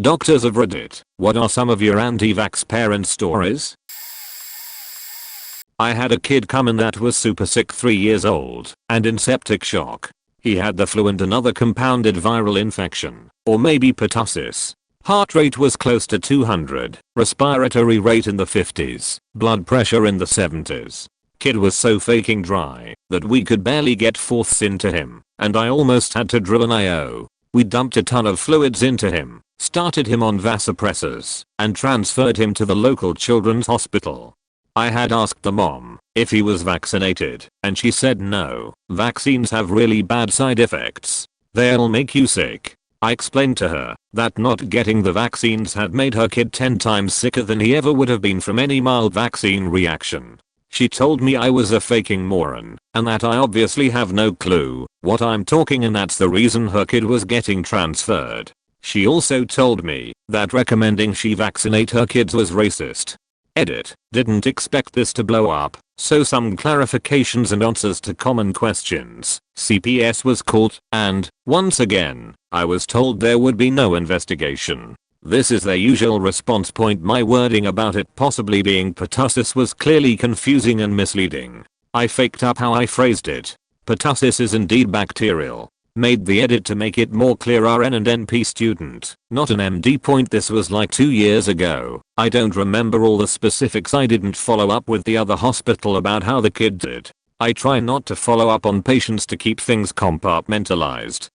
Doctors of Reddit, what are some of your anti-vax parent stories? I had a kid come in that was super sick, 3 years old, and in septic shock. He had the flu and another compounded viral infection, or maybe pertussis. Heart rate was close to 200, respiratory rate in the 50s, blood pressure in the 70s. Kid was so faking dry that we could barely get fourths into him, and I almost had to drill an IO. We dumped a ton of fluids into him, started him on vasopressors, and transferred him to the local children's hospital. I had asked the mom if he was vaccinated, and she said no, vaccines have really bad side effects. They'll make you sick. I explained to her that not getting the vaccines had made her kid 10 times sicker than he ever would have been from any mild vaccine reaction. She told me I was a faking moron, and that I obviously have no clue what I'm talking, and that's the reason her kid was getting transferred. She also told me that recommending she vaccinate her kids was racist. Edit, didn't expect this to blow up, so some clarifications and answers to common questions. CPS was called, and, once again, I was told there would be no investigation. This is their usual response point. My wording about it possibly being pertussis was clearly confusing and misleading. I faked up how I phrased it. Pertussis is indeed bacterial. Made the edit to make it more clear. RN and NP student, not an MD. Point, this was like 2 years ago. I don't remember all the specifics. I didn't follow up with the other hospital about how the kid did. I try not to follow up on patients to keep things compartmentalized.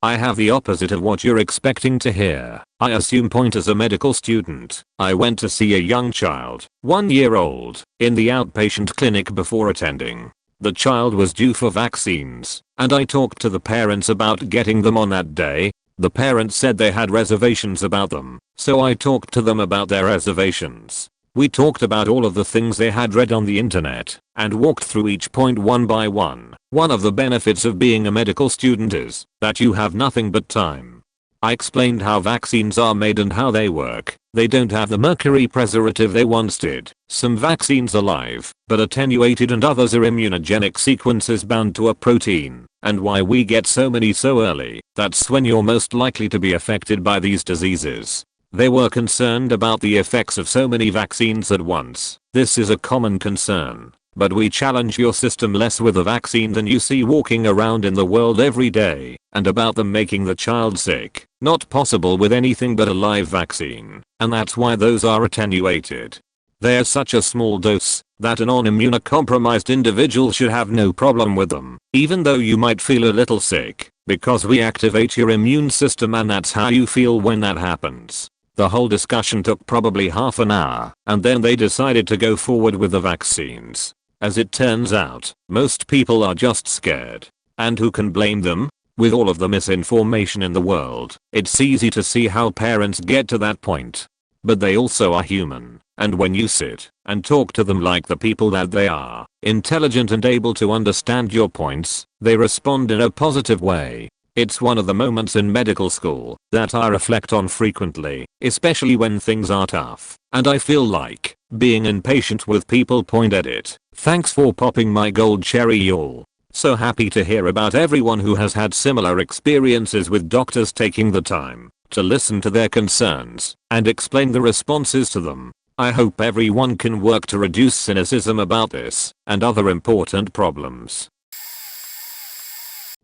I have the opposite of what you're expecting to hear. I assume point as a medical student. I went to see a young child, 1 year old, in the outpatient clinic before attending. The child was due for vaccines, and I talked to the parents about getting them on that day. The parents said they had reservations about them, so I talked to them about their reservations. We talked about all of the things they had read on the internet, and walked through each point one by one. One of the benefits of being a medical student is that you have nothing but time. I explained how vaccines are made and how they work. They don't have the mercury preservative they once did. Some vaccines are live, but attenuated, and others are immunogenic sequences bound to a protein, and why we get so many so early. That's when you're most likely to be affected by these diseases. They were concerned about the effects of so many vaccines at once. This is a common concern, but we challenge your system less with a vaccine than you see walking around in the world every day, and about them making the child sick. Not possible with anything but a live vaccine, and that's why those are attenuated. They're such a small dose that a non-immunocompromised individual should have no problem with them, even though you might feel a little sick, because we activate your immune system, and that's how you feel when that happens. The whole discussion took probably half an hour, and then they decided to go forward with the vaccines. As it turns out, most people are just scared. And who can blame them? With all of the misinformation in the world, it's easy to see how parents get to that point. But they also are human, and when you sit and talk to them like the people that they are, intelligent and able to understand your points, they respond in a positive way. It's one of the moments in medical school that I reflect on frequently, especially when things are tough, and I feel like being impatient with people. Point at it. Thanks for popping my gold cherry, y'all. So happy to hear about everyone who has had similar experiences with doctors taking the time to listen to their concerns and explain the responses to them. I hope everyone can work to reduce cynicism about this and other important problems.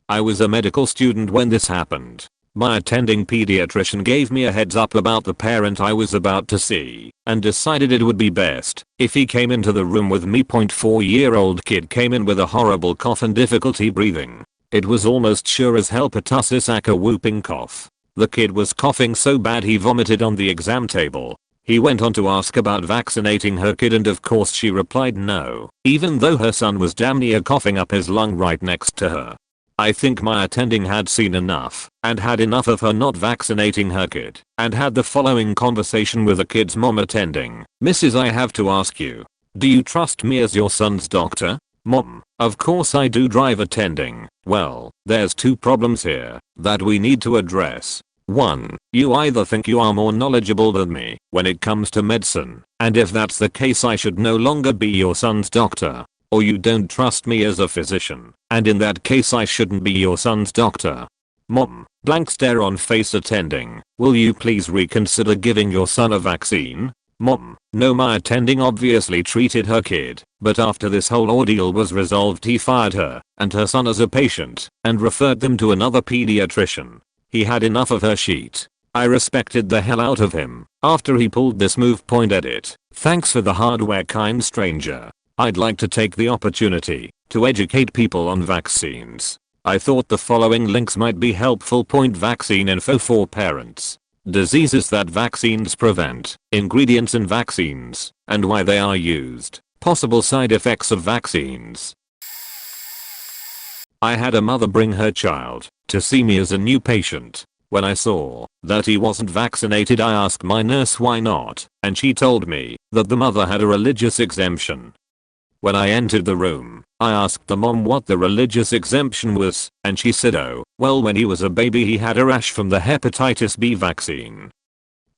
I was a medical student when this happened. My attending pediatrician gave me a heads up about the parent I was about to see and decided it would be best if he came into the room with me. 4-year-old kid came in with a horrible cough and difficulty breathing. It was almost sure as hell pertussis, a whooping cough. The kid was coughing so bad he vomited on the exam table. He went on to ask about vaccinating her kid, and of course she replied no, even though her son was damn near coughing up his lung right next to her. I think my attending had seen enough and had enough of her not vaccinating her kid, and had the following conversation with the kid's mom attending. Mrs. I have to ask you, do you trust me as your son's doctor? Mom, of course I do. Drive attending, well, there's 2 problems here that we need to address. 1. You either think you are more knowledgeable than me when it comes to medicine, and if that's the case I should no longer be your son's doctor. Or you don't trust me as a physician, and in that case I shouldn't be your son's doctor. Mom, blank stare on face attending. Will you please reconsider giving your son a vaccine? Mom, no, my attending obviously treated her kid, but after this whole ordeal was resolved he fired her and her son as a patient and referred them to another pediatrician. He had enough of her shit. I respected the hell out of him after he pulled this move. Edit. Thanks for the hardware, kind stranger. I'd like to take the opportunity to educate people on vaccines. I thought the following links might be helpful. Vaccine info for parents. Diseases that vaccines prevent, ingredients in vaccines, and why they are used. Possible side effects of vaccines. I had a mother bring her child to see me as a new patient. When I saw that he wasn't vaccinated, I asked my nurse why not, and she told me that the mother had a religious exemption. When I entered the room, I asked the mom what the religious exemption was, and she said, oh, well, when he was a baby he had a rash from the hepatitis B vaccine.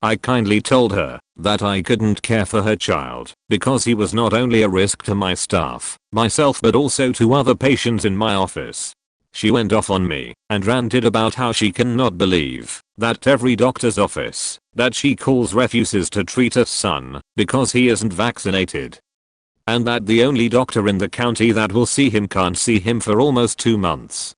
I kindly told her that I couldn't care for her child because he was not only a risk to my staff, myself, but also to other patients in my office. She went off on me and ranted about how she cannot believe that every doctor's office that she calls refuses to treat her son because he isn't vaccinated. And that the only doctor in the county that will see him can't see him for almost 2 months.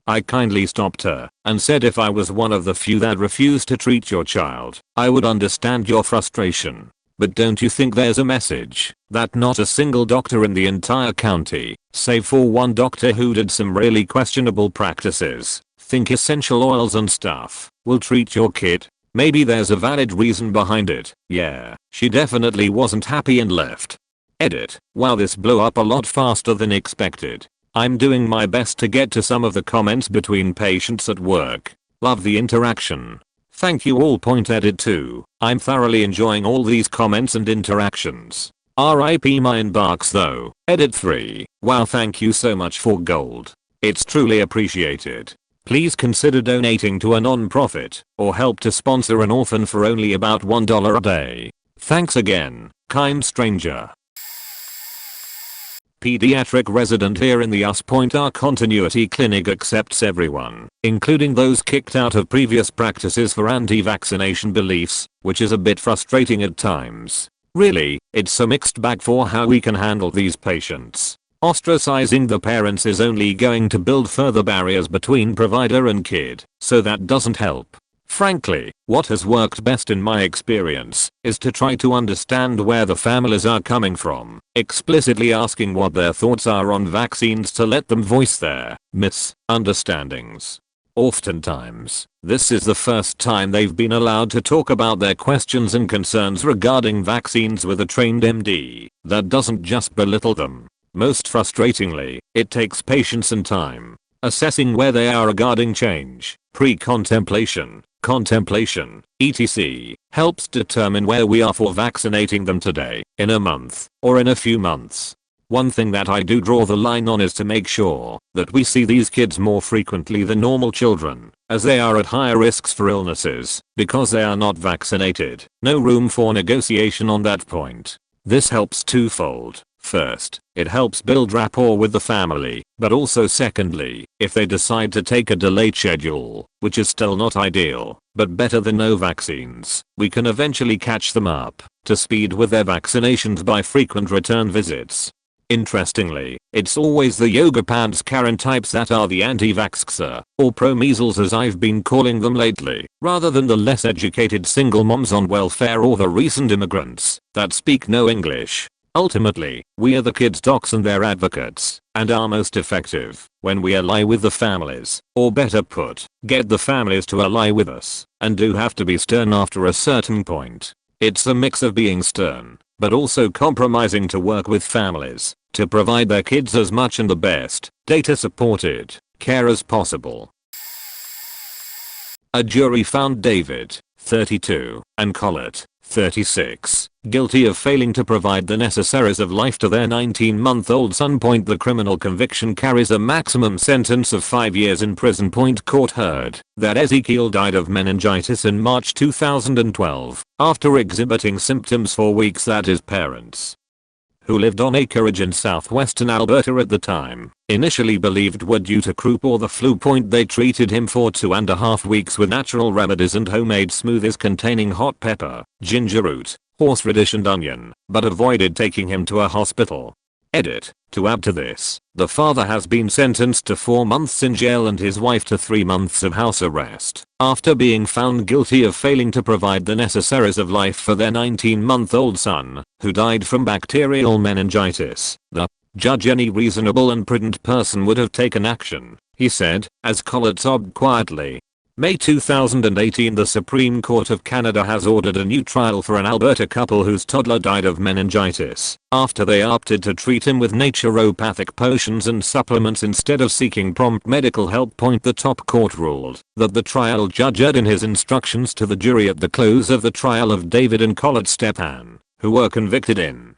I kindly stopped her and said if I was one of the few that refused to treat your child, I would understand your frustration. But don't you think there's a message that not a single doctor in the entire county, save for one doctor who did some really questionable practices, think essential oils and stuff, will treat your kid? Maybe there's a valid reason behind it. Yeah, she definitely wasn't happy and left. Edit. Wow, this blew up a lot faster than expected. I'm doing my best to get to some of the comments between patients at work. Love the interaction. Thank you all. Edit 2. I'm thoroughly enjoying all these comments and interactions. RIP my inbox though. Edit 3. Wow, thank you so much for gold. It's truly appreciated. Please consider donating to a non-profit or help to sponsor an orphan for only about $1 a day. Thanks again, kind stranger. Pediatric resident here in the Our Continuity Clinic accepts everyone, including those kicked out of previous practices for anti-vaccination beliefs, which is a bit frustrating at times. Really, it's a mixed bag for how we can handle these patients. Ostracizing the parents is only going to build further barriers between provider and kid, so that doesn't help. Frankly, what has worked best in my experience is to try to understand where the families are coming from, explicitly asking what their thoughts are on vaccines to let them voice their misunderstandings. Oftentimes, this is the first time they've been allowed to talk about their questions and concerns regarding vaccines with a trained MD that doesn't just belittle them. Most frustratingly, it takes patience and time. Assessing where they are regarding change, pre-contemplation, contemplation, etc. helps determine where we are for vaccinating them today, in a month, or in a few months. One thing that I do draw the line on is to make sure that we see these kids more frequently than normal children, as they are at higher risks for illnesses because they are not vaccinated. No room for negotiation on that point. This helps twofold. First, it helps build rapport with the family, but also secondly, if they decide to take a delayed schedule, which is still not ideal, but better than no vaccines, we can eventually catch them up to speed with their vaccinations by frequent return visits. Interestingly, it's always the yoga pants Karen types that are the anti-vaxxer, or pro-measles as I've been calling them lately, rather than the less educated single moms on welfare or the recent immigrants that speak no English. Ultimately, we are the kids' docs and their advocates, and are most effective when we ally with the families, or better put, get the families to ally with us, and do have to be stern after a certain point. It's a mix of being stern, but also compromising to work with families to provide their kids as much and the best, data-supported care as possible. A jury found David, 32, and Collett, 36, guilty of failing to provide the necessaries of life to their 19-month-old son. The criminal conviction carries a maximum sentence of 5 years in prison. Court heard that Ezekiel died of meningitis in March 2012 after exhibiting symptoms for weeks at his parents' who lived on acreage in southwestern Alberta at the time, initially believed were due to croup or the flu. They treated him for 2.5 weeks with natural remedies and homemade smoothies containing hot pepper, ginger root, horseradish and onion, but avoided taking him to a hospital. Edit. To add to this, the father has been sentenced to 4 months in jail and his wife to 3 months of house arrest after being found guilty of failing to provide the necessaries of life for their 19-month-old son, who died from bacterial meningitis. The judge, any reasonable and prudent person would have taken action, he said, as Collett sobbed quietly. May 2018, the Supreme Court of Canada has ordered a new trial for an Alberta couple whose toddler died of meningitis after they opted to treat him with naturopathic potions and supplements instead of seeking prompt medical help. The top court ruled that the trial judge erred in his instructions to the jury at the close of the trial of David and Collett Stepan, who were convicted in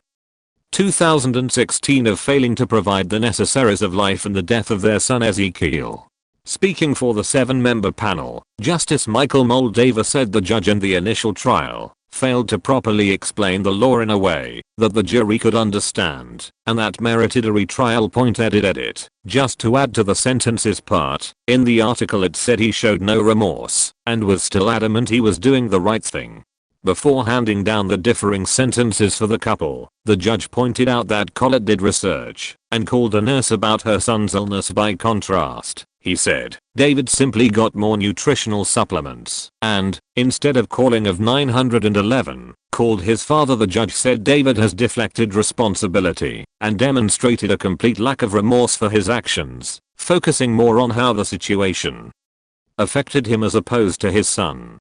2016 of failing to provide the necessaries of life and the death of their son Ezekiel. Speaking for the 7-member panel, Justice Michael Moldaver said the judge in the initial trial failed to properly explain the law in a way that the jury could understand, and that merited a retrial. Edit. Just to add to the sentences part, in the article it said he showed no remorse and was still adamant he was doing the right thing. Before handing down the differing sentences for the couple, the judge pointed out that Collett did research and called a nurse about her son's illness. By contrast, he said, David simply got more nutritional supplements and, instead of calling of 911, called his father. The judge said David has deflected responsibility and demonstrated a complete lack of remorse for his actions, focusing more on how the situation affected him as opposed to his son.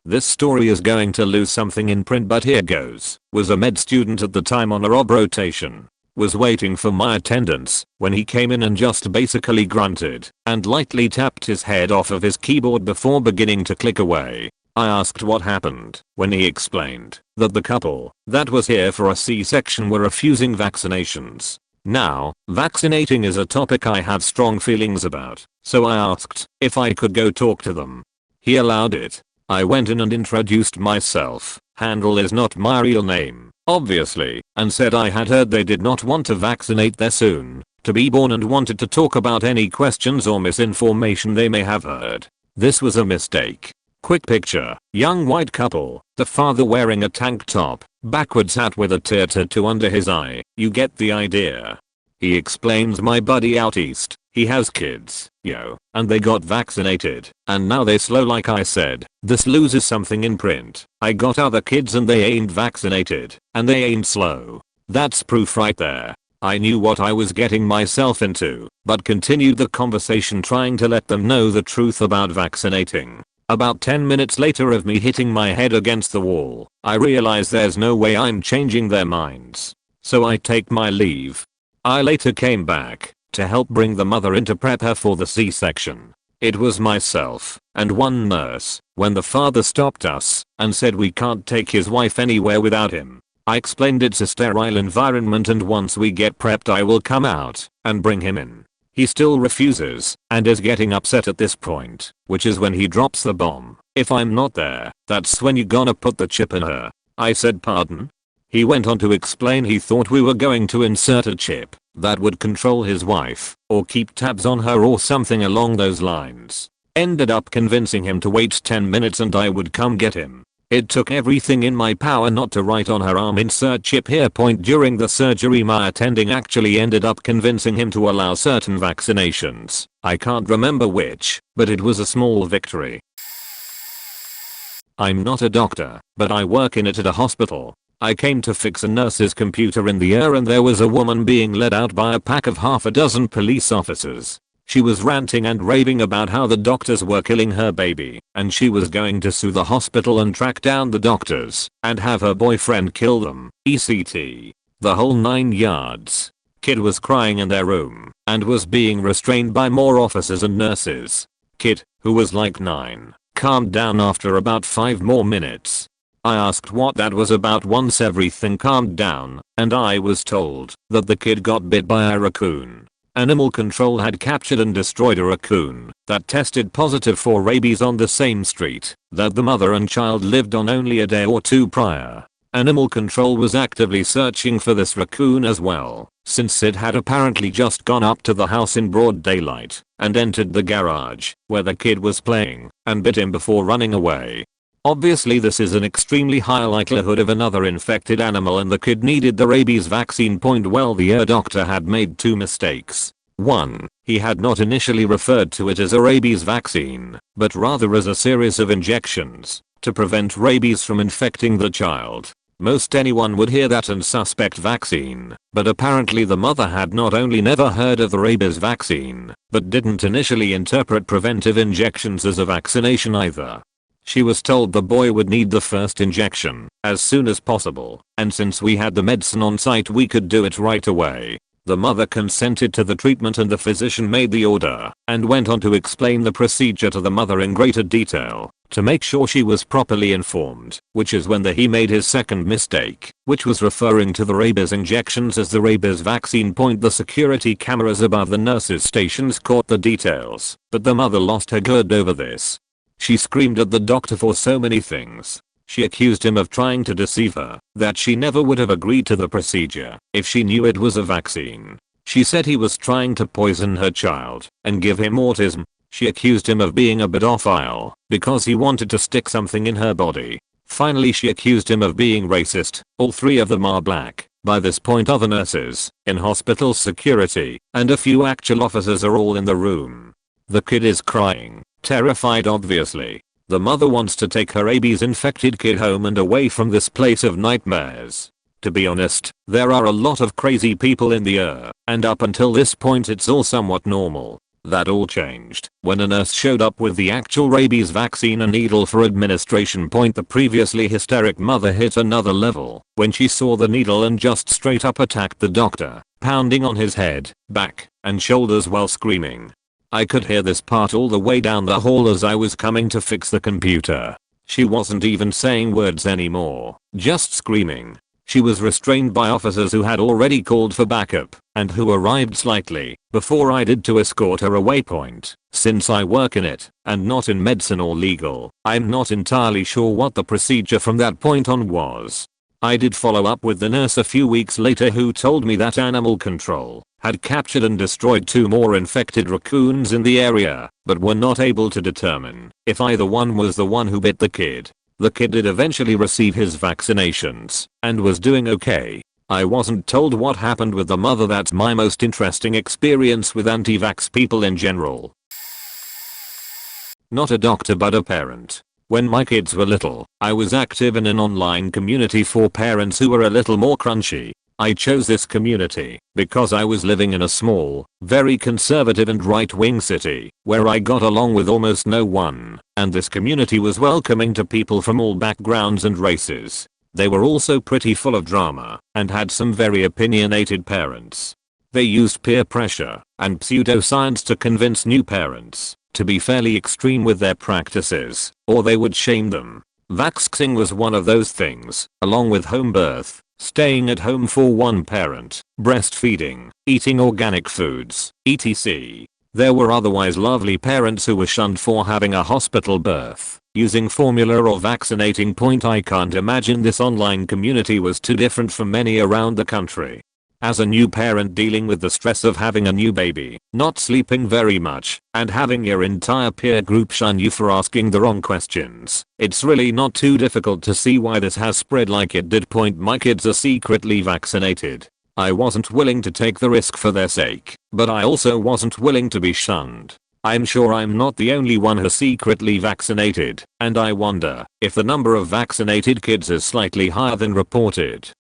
This story is going to lose something in print, but here goes. Was a med student at the time on a rob rotation. Was waiting for my attendance when he came in and just basically grunted and lightly tapped his head off of his keyboard before beginning to click away. I asked what happened when he explained that the couple that was here for a C-section were refusing vaccinations. Now, vaccinating is a topic I have strong feelings about, so I asked if I could go talk to them. He allowed it. I went in and introduced myself. Handel is not my real name, obviously, and said I had heard they did not want to vaccinate their soon to be born and wanted to talk about any questions or misinformation they may have heard. This was a mistake. Quick picture, young white couple, the father wearing a tank top, backwards hat with a tear tattoo under his eye. You get the idea. He explains, my buddy out east, he has kids, yo, and they got vaccinated, and now they slow. Like I said, this loses something in print. I got other kids and they ain't vaccinated, and they ain't slow. That's proof right there. I knew what I was getting myself into, but continued the conversation trying to let them know the truth about vaccinating. About 10 minutes later of me hitting my head against the wall, I realize there's no way I'm changing their minds. So I take my leave. I later came back to help bring the mother in to prep her for the C-section. It was myself and one nurse when the father stopped us and said we can't take his wife anywhere without him. I explained it's a sterile environment and once we get prepped I will come out and bring him in. He still refuses and is getting upset at this point, which is when he drops the bomb. If I'm not there, that's when you gonna put the chip in her. I said pardon? He went on to explain he thought we were going to insert a chip that would control his wife or keep tabs on her or something along those lines. Ended up convincing him to wait 10 minutes and I would come get him. It took everything in my power not to write on her arm insert chip here. During the surgery my attending actually ended up convincing him to allow certain vaccinations. I can't remember which, but it was a small victory. I'm not a doctor, but I work in it at a hospital. I came to fix a nurse's computer in the ER and there was a woman being led out by a pack of half a dozen police officers. She was ranting and raving about how the doctors were killing her baby and she was going to sue the hospital and track down the doctors and have her boyfriend kill them, etc. The whole 9 yards. Kid was crying in their room and was being restrained by more officers and nurses. Kid, who was like 9, calmed down after about 5 more minutes. I asked what that was about once everything calmed down, and I was told that the kid got bit by a raccoon. Animal control had captured and destroyed a raccoon that tested positive for rabies on the same street that the mother and child lived on only a day or 2 prior. Animal control was actively searching for this raccoon as well, since it had apparently just gone up to the house in broad daylight and entered the garage where the kid was playing and bit him before running away. Obviously this is an extremely high likelihood of another infected animal and the kid needed the rabies vaccine. Well, the ear doctor had made two mistakes. 1. He had not initially referred to it as a rabies vaccine, but rather as a series of injections to prevent rabies from infecting the child. Most anyone would hear that and suspect vaccine, but apparently the mother had not only never heard of the rabies vaccine, but didn't initially interpret preventive injections as a vaccination either. She was told the boy would need the first injection as soon as possible, and since we had the medicine on site we could do it right away. The mother consented to the treatment and the physician made the order and went on to explain the procedure to the mother in greater detail to make sure she was properly informed, which is when he made his second mistake, which was referring to the rabies injections as the rabies vaccine. The security cameras above the nurses' stations caught the details, but the mother lost her good over this. She screamed at the doctor for so many things. She accused him of trying to deceive her, that she never would have agreed to the procedure if she knew it was a vaccine. She said he was trying to poison her child and give him autism. She accused him of being a pedophile because he wanted to stick something in her body. Finally she accused him of being racist. All three of them are black. By this point other nurses, in hospital security, and a few actual officers are all in the room. The kid is crying, terrified obviously. The mother wants to take her rabies infected kid home and away from this place of nightmares. To be honest, there are a lot of crazy people in the air, and up until this point it's all somewhat normal. That all changed when a nurse showed up with the actual rabies vaccine and needle for administration. The previously hysteric mother hit another level when she saw the needle and just straight up attacked the doctor, pounding on his head, back, and shoulders while screaming. I could hear this part all the way down the hall as I was coming to fix the computer. She wasn't even saying words anymore, just screaming. She was restrained by officers who had already called for backup and who arrived slightly before I did to escort her away. Since I work in it and not in medicine or legal, I'm not entirely sure what the procedure from that point on was. I did follow up with the nurse a few weeks later who told me that animal control had captured and destroyed 2 more infected raccoons in the area, but were not able to determine if either one was the one who bit the kid. The kid did eventually receive his vaccinations and was doing okay. I wasn't told what happened with the mother. That's my most interesting experience with anti-vax people in general. Not a doctor but a parent. When my kids were little, I was active in an online community for parents who were a little more crunchy. I chose this community because I was living in a small, very conservative and right-wing city where I got along with almost no one, and this community was welcoming to people from all backgrounds and races. They were also pretty full of drama and had some very opinionated parents. They used peer pressure and pseudoscience to convince new parents to be fairly extreme with their practices, or they would shame them. Vaxxing was one of those things, along with home birth, staying at home for one parent, breastfeeding, eating organic foods, etc. There were otherwise lovely parents who were shunned for having a hospital birth, using formula or vaccinating. I can't imagine this online community was too different from many around the country. As a new parent dealing with the stress of having a new baby, not sleeping very much, and having your entire peer group shun you for asking the wrong questions, it's really not too difficult to see why this has spread like it did. My kids are secretly vaccinated. I wasn't willing to take the risk for their sake, but I also wasn't willing to be shunned. I'm sure I'm not the only one who's secretly vaccinated, and I wonder if the number of vaccinated kids is slightly higher than reported.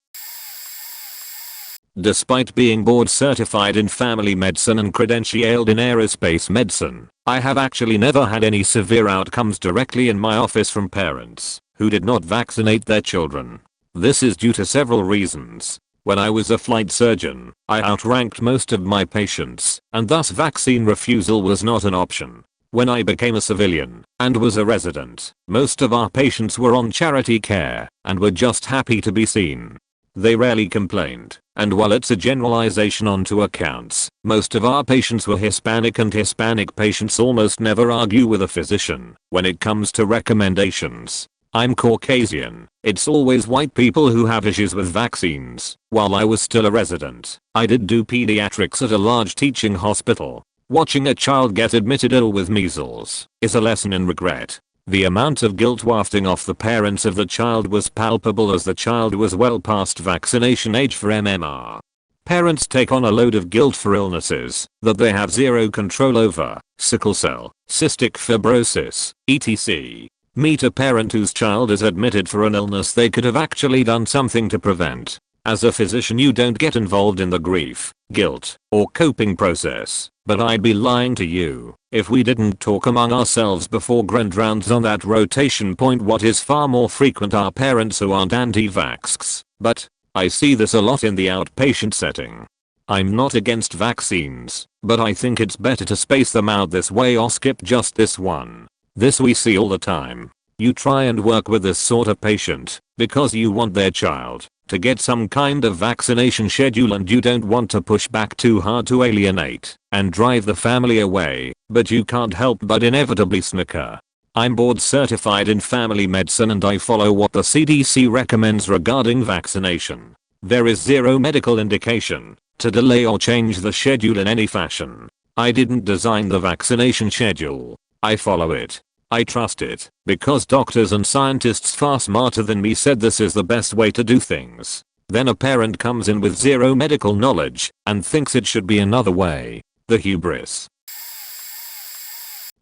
Despite being board certified in family medicine and credentialed in aerospace medicine, I have actually never had any severe outcomes directly in my office from parents who did not vaccinate their children. This is due to several reasons. When I was a flight surgeon, I outranked most of my patients, and thus vaccine refusal was not an option. When I became a civilian and was a resident, most of our patients were on charity care and were just happy to be seen. They rarely complained, and while it's a generalization on 2 accounts, most of our patients were Hispanic, and Hispanic patients almost never argue with a physician when it comes to recommendations. I'm Caucasian. It's always white people who have issues with vaccines. While I was still a resident, I did do pediatrics at a large teaching hospital. Watching a child get admitted ill with measles is a lesson in regret. The amount of guilt wafting off the parents of the child was palpable as the child was well past vaccination age for MMR. Parents take on a load of guilt for illnesses that they have zero control over: sickle cell, cystic fibrosis, etc. Meet a parent whose child is admitted for an illness they could have actually done something to prevent. As a physician, you don't get involved in the grief, guilt, or coping process, but I'd be lying to you if we didn't talk among ourselves before grand rounds on that rotation point. What is far more frequent are parents who aren't anti-vax, but I see this a lot in the outpatient setting. I'm not against vaccines, but I think it's better to space them out this way or skip just this one. This we see all the time. You try and work with this sort of patient because you want their child to get some kind of vaccination schedule and you don't want to push back too hard to alienate and drive the family away, but you can't help but inevitably snicker. I'm board certified in family medicine and I follow what the CDC recommends regarding vaccination. There is zero medical indication to delay or change the schedule in any fashion. I didn't design the vaccination schedule. I follow it. I trust it because doctors and scientists far smarter than me said this is the best way to do things. Then a parent comes in with zero medical knowledge and thinks it should be another way. The hubris.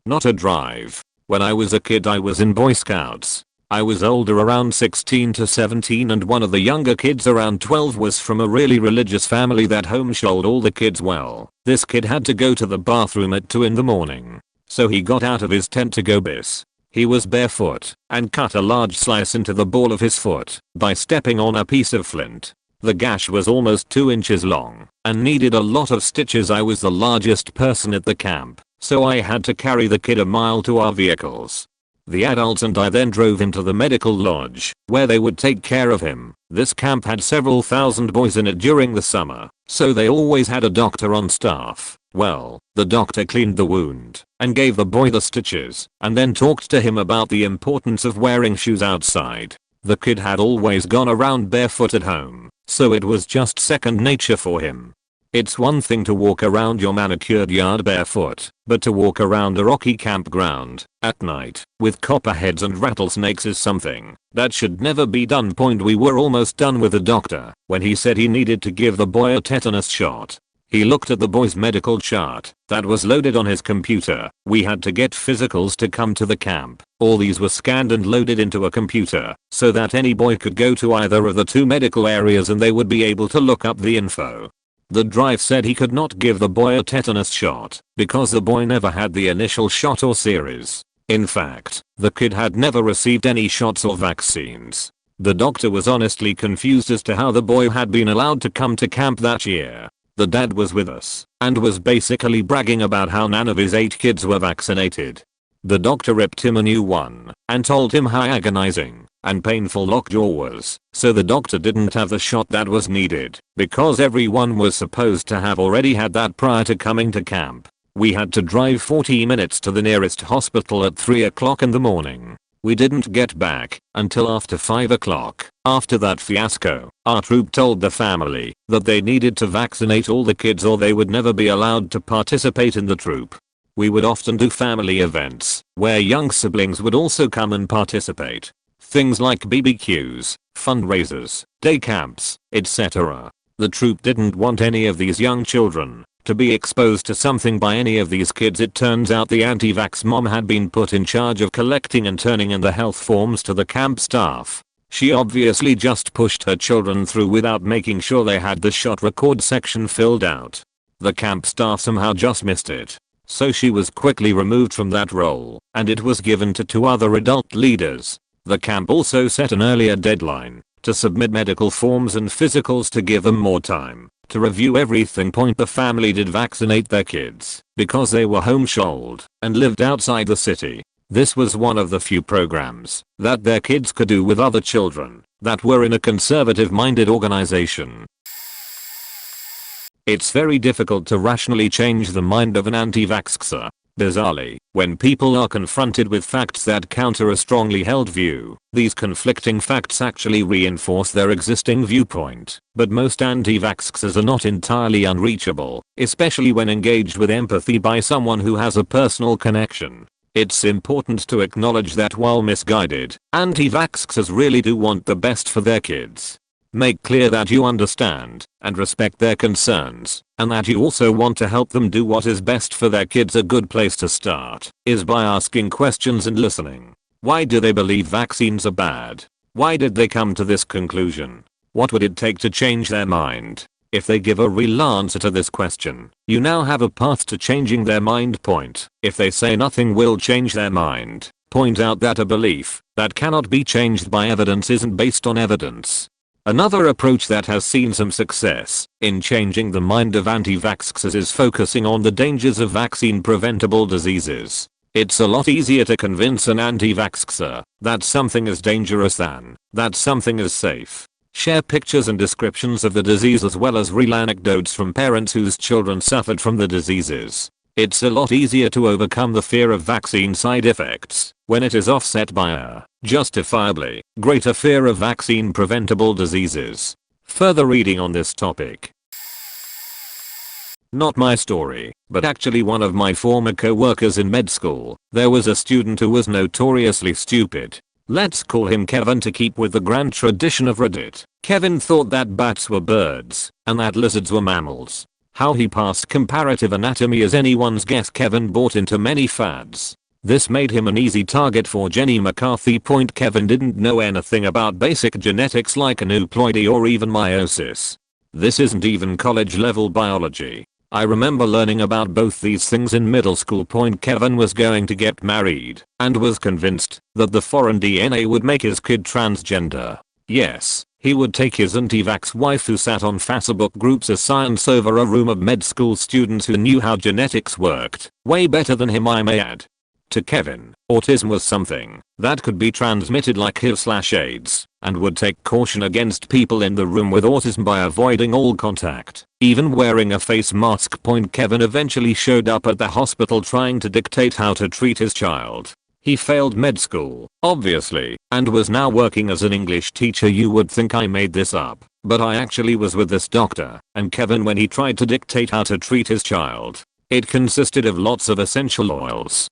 Not a drive. When I was a kid I was in Boy Scouts. I was older, around 16 to 17, and one of the younger kids around 12 was from a really religious family that homeschooled all the kids well. This kid had to go to the bathroom at 2 in the morning. So he got out of his tent to go piss. He was barefoot and cut a large slice into the ball of his foot by stepping on a piece of flint. The gash was almost 2 inches long and needed a lot of stitches. I was the largest person at the camp, so I had to carry the kid a mile to our vehicles. The adults and I then drove him to the medical lodge where they would take care of him. This camp had several thousand boys in it during the summer, so they always had a doctor on staff. Well, the doctor cleaned the wound and gave the boy the stitches and then talked to him about the importance of wearing shoes outside. The kid had always gone around barefoot at home, so it was just second nature for him. It's one thing to walk around your manicured yard barefoot, but to walk around a rocky campground at night with copperheads and rattlesnakes is something that should never be done. We were almost done with the doctor when he said he needed to give the boy a tetanus shot. He looked at the boy's medical chart that was loaded on his computer. We had to get physicals to come to the camp. All these were scanned and loaded into a computer so that any boy could go to either of the 2 medical areas and they would be able to look up the info. The drive said he could not give the boy a tetanus shot because the boy never had the initial shot or series. In fact, the kid had never received any shots or vaccines. The doctor was honestly confused as to how the boy had been allowed to come to camp that year. The dad was with us and was basically bragging about how none of his 8 kids were vaccinated. The doctor ripped him a new one and told him how agonizing and painful lockjaw was, so the doctor didn't have the shot that was needed because everyone was supposed to have already had that prior to coming to camp. We had to drive 40 minutes to the nearest hospital at 3 o'clock in the morning. We didn't get back until after 5 o'clock. After that fiasco, our troop told the family that they needed to vaccinate all the kids or they would never be allowed to participate in the troop. We would often do family events where young siblings would also come and participate. Things like BBQs, fundraisers, day camps, etc. The troop didn't want any of these young children to be exposed to something by any of these kids. It turns out the anti-vax mom had been put in charge of collecting and turning in the health forms to the camp staff. She obviously just pushed her children through without making sure they had the shot record section filled out. The camp staff somehow just missed it. So she was quickly removed from that role and it was given to 2 other adult leaders. The camp also set an earlier deadline to submit medical forms and physicals to give them more time to review everything. The family did vaccinate their kids because they were homeschooled and lived outside the city. This was one of the few programs that their kids could do with other children that were in a conservative-minded organization. It's very difficult to rationally change the mind of an anti-vaxxer. Bizarrely, when people are confronted with facts that counter a strongly held view, these conflicting facts actually reinforce their existing viewpoint. But most anti-vaxxers are not entirely unreachable, especially when engaged with empathy by someone who has a personal connection. It's important to acknowledge that while misguided, anti-vaxxers really do want the best for their kids. Make clear that you understand and respect their concerns, and that you also want to help them do what is best for their kids. A good place to start is by asking questions and listening. Why do they believe vaccines are bad? Why did they come to this conclusion? What would it take to change their mind? If they give a real answer to this question, you now have a path to changing their mind. If they say nothing will change their mind, point out that a belief that cannot be changed by evidence isn't based on evidence. Another approach that has seen some success in changing the mind of anti-vaxxers is focusing on the dangers of vaccine-preventable diseases. It's a lot easier to convince an anti-vaxxer that something is dangerous than that something is safe. Share pictures and descriptions of the disease as well as real anecdotes from parents whose children suffered from the diseases. It's a lot easier to overcome the fear of vaccine side effects when it is offset by a justifiably greater fear of vaccine preventable diseases. Further reading on this topic. Not my story, but actually one of my former co-workers in med school. There was a student who was notoriously stupid. Let's call him Kevin to keep with the grand tradition of Reddit. Kevin thought that bats were birds and that lizards were mammals. How he passed comparative anatomy is anyone's guess. Kevin bought into many fads. This made him an easy target for Jenny McCarthy. Kevin didn't know anything about basic genetics like aneuploidy or even meiosis. This isn't even college level biology. I remember learning about both these things in middle school. Kevin was going to get married and was convinced that the foreign DNA would make his kid transgender. Yes, he would take his anti-vax wife who sat on Facebook groups as science over a room of med school students who knew how genetics worked way better than him, I may add. To Kevin, autism was something that could be transmitted like HIV/AIDS and would take caution against people in the room with autism by avoiding all contact, even wearing a face mask. Kevin eventually showed up at the hospital trying to dictate how to treat his child. He failed med school, obviously, and was now working as an English teacher. You would think I made this up, but I actually was with this doctor and Kevin when he tried to dictate how to treat his child. It consisted of lots of essential oils.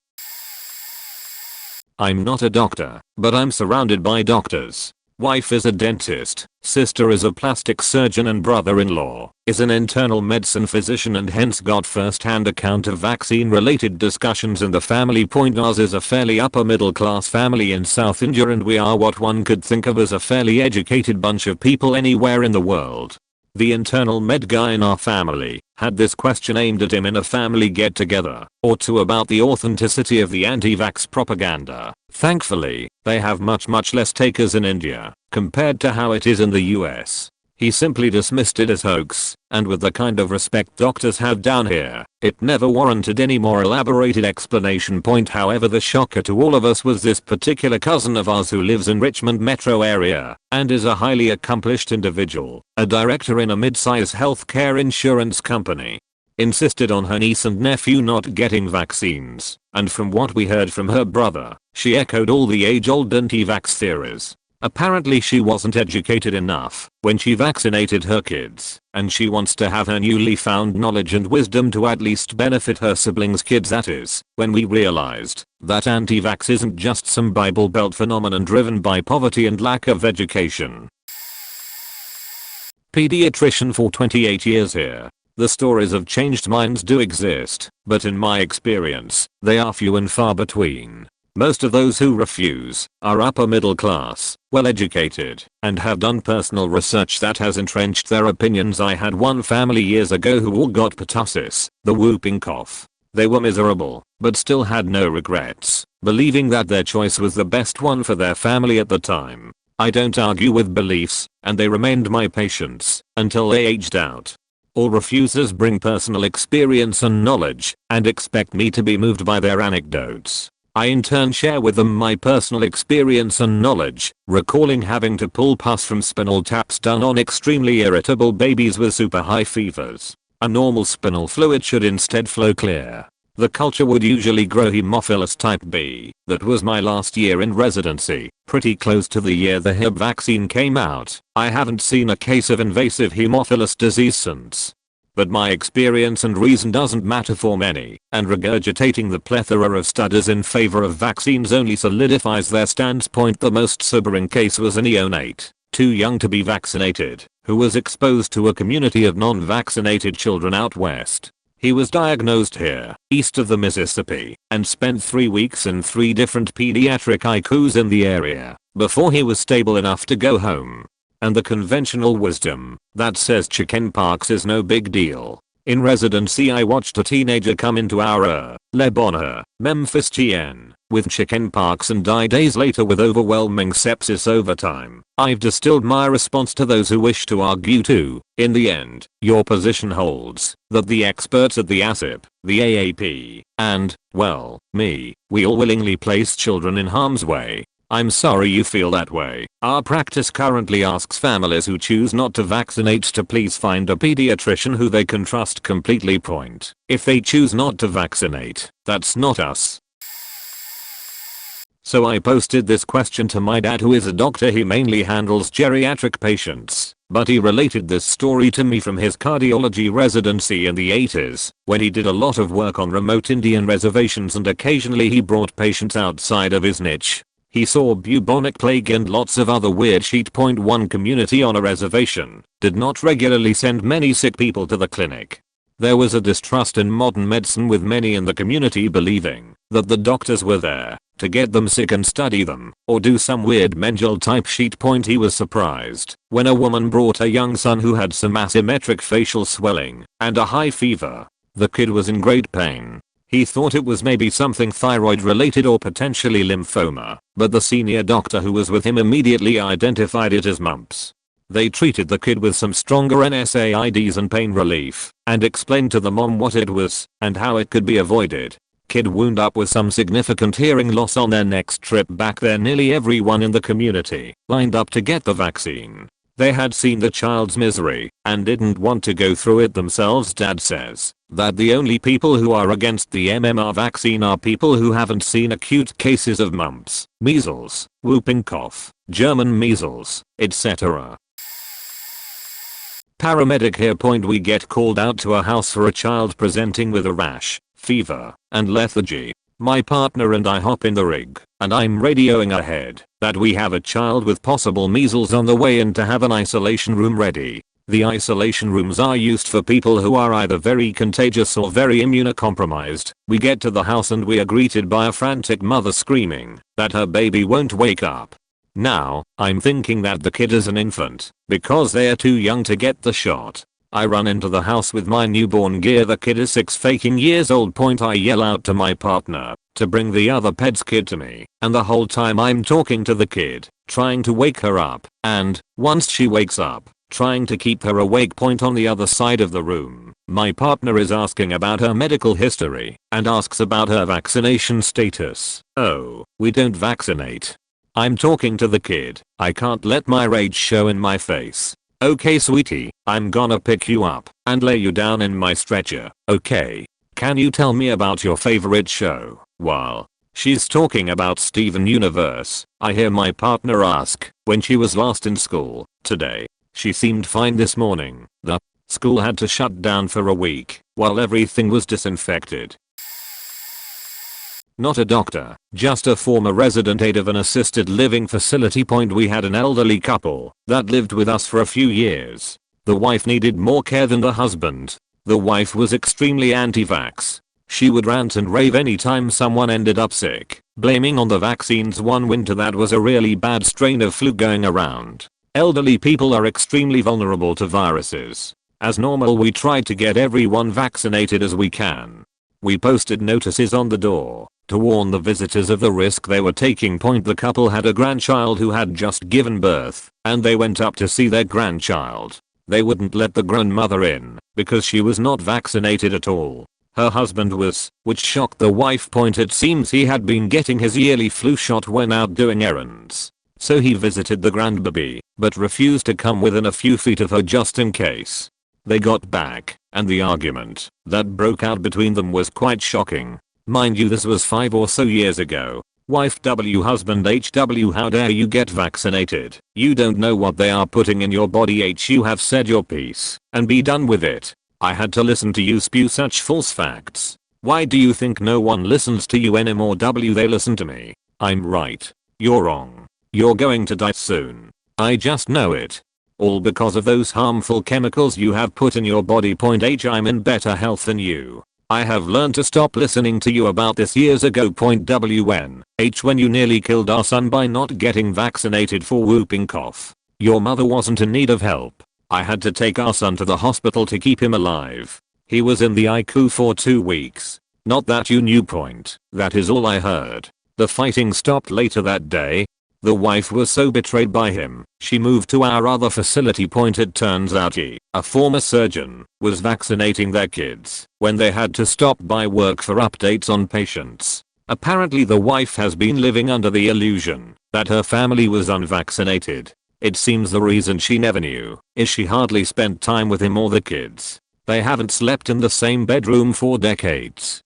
I'm not a doctor, but I'm surrounded by doctors. Wife is a dentist, sister is a plastic surgeon, and brother-in-law is an internal medicine physician, and hence got first-hand account of vaccine-related discussions in the family. Ours is a fairly upper middle class family in South India, and we are what one could think of as a fairly educated bunch of people anywhere in the world. The internal med guy in our family had this question aimed at him in a family get-together or two about the authenticity of the anti-vax propaganda. Thankfully, they have much less takers in India compared to how it is in the US. He simply dismissed it as hoax, and with the kind of respect doctors have down here, it never warranted any more elaborated explanation. However, the shocker to all of us was this particular cousin of ours who lives in Richmond metro area and is a highly accomplished individual, a director in a mid-size healthcare insurance company. Insisted on her niece and nephew not getting vaccines, and from what we heard from her brother, she echoed all the age-old anti-vax theories. Apparently she wasn't educated enough when she vaccinated her kids, and she wants to have her newly found knowledge and wisdom to at least benefit her siblings' kids. That is, when we realized that anti-vax isn't just some Bible Belt phenomenon driven by poverty and lack of education. Pediatrician for 28 years here. The stories of changed minds do exist, but in my experience, they are few and far between. Most of those who refuse are upper middle class, well educated, and have done personal research that has entrenched their opinions. I had one family years ago who all got pertussis, the whooping cough. They were miserable, but still had no regrets, believing that their choice was the best one for their family at the time. I don't argue with beliefs, and they remained my patients until they aged out. All refusers bring personal experience and knowledge and expect me to be moved by their anecdotes. I in turn share with them my personal experience and knowledge, recalling having to pull pus from spinal taps done on extremely irritable babies with super high fevers. A normal spinal fluid should instead flow clear. The culture would usually grow Haemophilus type B. That was my last year in residency, pretty close to the year the Hib vaccine came out. I haven't seen a case of invasive Haemophilus disease since. But my experience and reason doesn't matter for many, and regurgitating the plethora of studies in favor of vaccines only solidifies their standpoint. The most sobering case was a neonate, too young to be vaccinated, who was exposed to a community of non-vaccinated children out west. He was diagnosed here, east of the Mississippi, and spent 3 weeks in 3 different pediatric ICUs in the area, before he was stable enough to go home. And the conventional wisdom that says chickenpox is no big deal. In residency I watched a teenager come into our Lebanon, Memphis GN, with chickenpox and die days later with overwhelming sepsis over time. I've distilled my response to those who wish to argue too. In the end, your position holds, that the experts at the ASIP, the AAP, and, well, me, we all willingly place children in harm's way. I'm sorry you feel that way. Our practice currently asks families who choose not to vaccinate to please find a pediatrician who they can trust completely. Point. If they choose not to vaccinate, that's not us. So I posted this question to my dad, who is a doctor. He mainly handles geriatric patients, but he related this story to me from his cardiology residency in the 80s, when he did a lot of work on remote Indian reservations and occasionally he brought patients outside of his niche. He saw bubonic plague and lots of other weird shit. One community on a reservation did not regularly send many sick people to the clinic. There was a distrust in modern medicine, with many in the community believing that the doctors were there to get them sick and study them, or do some weird Mengele type shit. He was surprised when a woman brought a young son who had some asymmetric facial swelling and a high fever. The kid was in great pain. He thought it was maybe something thyroid related or potentially lymphoma, but the senior doctor who was with him immediately identified it as mumps. They treated the kid with some stronger NSAIDs and pain relief, and explained to the mom what it was and how it could be avoided. Kid wound up with some significant hearing loss. On their next trip back there, nearly everyone in the community lined up to get the vaccine. They had seen the child's misery and didn't want to go through it themselves. Dad says that the only people who are against the MMR vaccine are people who haven't seen acute cases of mumps, measles, whooping cough, German measles, etc. Paramedic here. We get called out to a house for a child presenting with a rash, fever, and lethargy. My partner and I hop in the rig, and I'm radioing ahead that we have a child with possible measles on the way in to have an isolation room ready. The isolation rooms are used for people who are either very contagious or very immunocompromised. We get to the house and we are greeted by a frantic mother screaming that her baby won't wake up. Now, I'm thinking that the kid is an infant, because they are too young to get the shot. I run into the house with my newborn gear. The kid is 6 faking years old. I yell out to my partner to bring the other pet's kid to me, and the whole time I'm talking to the kid, trying to wake her up, and, once she wakes up, trying to keep her awake. On the other side of the room, my partner is asking about her medical history, and asks about her vaccination status. Oh, we don't vaccinate. I'm talking to the kid. I can't let my rage show in my face. Okay sweetie, I'm gonna pick you up and lay you down in my stretcher, okay? Can you tell me about your favorite show? While she's talking about Steven Universe, I hear my partner ask when she was last in school. Today. She seemed fine this morning. The school had to shut down for a week while everything was disinfected. Not a doctor, just a former resident aide of an assisted living facility. We had an elderly couple that lived with us for a few years. The wife needed more care than the husband. The wife was extremely anti-vax. She would rant and rave anytime someone ended up sick, blaming on the vaccines. One winter that was a really bad strain of flu going around. Elderly people are extremely vulnerable to viruses. As normal, we tried to get everyone vaccinated as we can. We posted notices on the door to warn the visitors of the risk they were taking. The couple had a grandchild who had just given birth, and they went up to see their grandchild. They wouldn't let the grandmother in because she was not vaccinated at all. Her husband was, which shocked the wife. It seems he had been getting his yearly flu shot when out doing errands. So he visited the grandbaby, but refused to come within a few feet of her just in case. They got back, and the argument that broke out between them was quite shocking. Mind you, this was 5 or so years ago. Wife W, husband HW, how dare you get vaccinated? You don't know what they are putting in your body. You have said your piece and be done with it. I had to listen to you spew such false facts. Why do you think no one listens to you anymore? W, they listen to me. I'm right. You're wrong. You're going to die soon. I just know it. All because of those harmful chemicals you have put in your body. H, I'm in better health than you. I have learned to stop listening to you about this years ago. WN. H, when you nearly killed our son by not getting vaccinated for whooping cough. Your mother wasn't in need of help. I had to take our son to the hospital to keep him alive. He was in the ICU for 2 weeks. Not that you knew. That is all I heard. The fighting stopped later that day. The wife was so betrayed by him, she moved to our other facility. It turns out he, a former surgeon, was vaccinating their kids when they had to stop by work for updates on patients. Apparently the wife has been living under the illusion that her family was unvaccinated. It seems the reason she never knew is she hardly spent time with him or the kids. They haven't slept in the same bedroom for decades.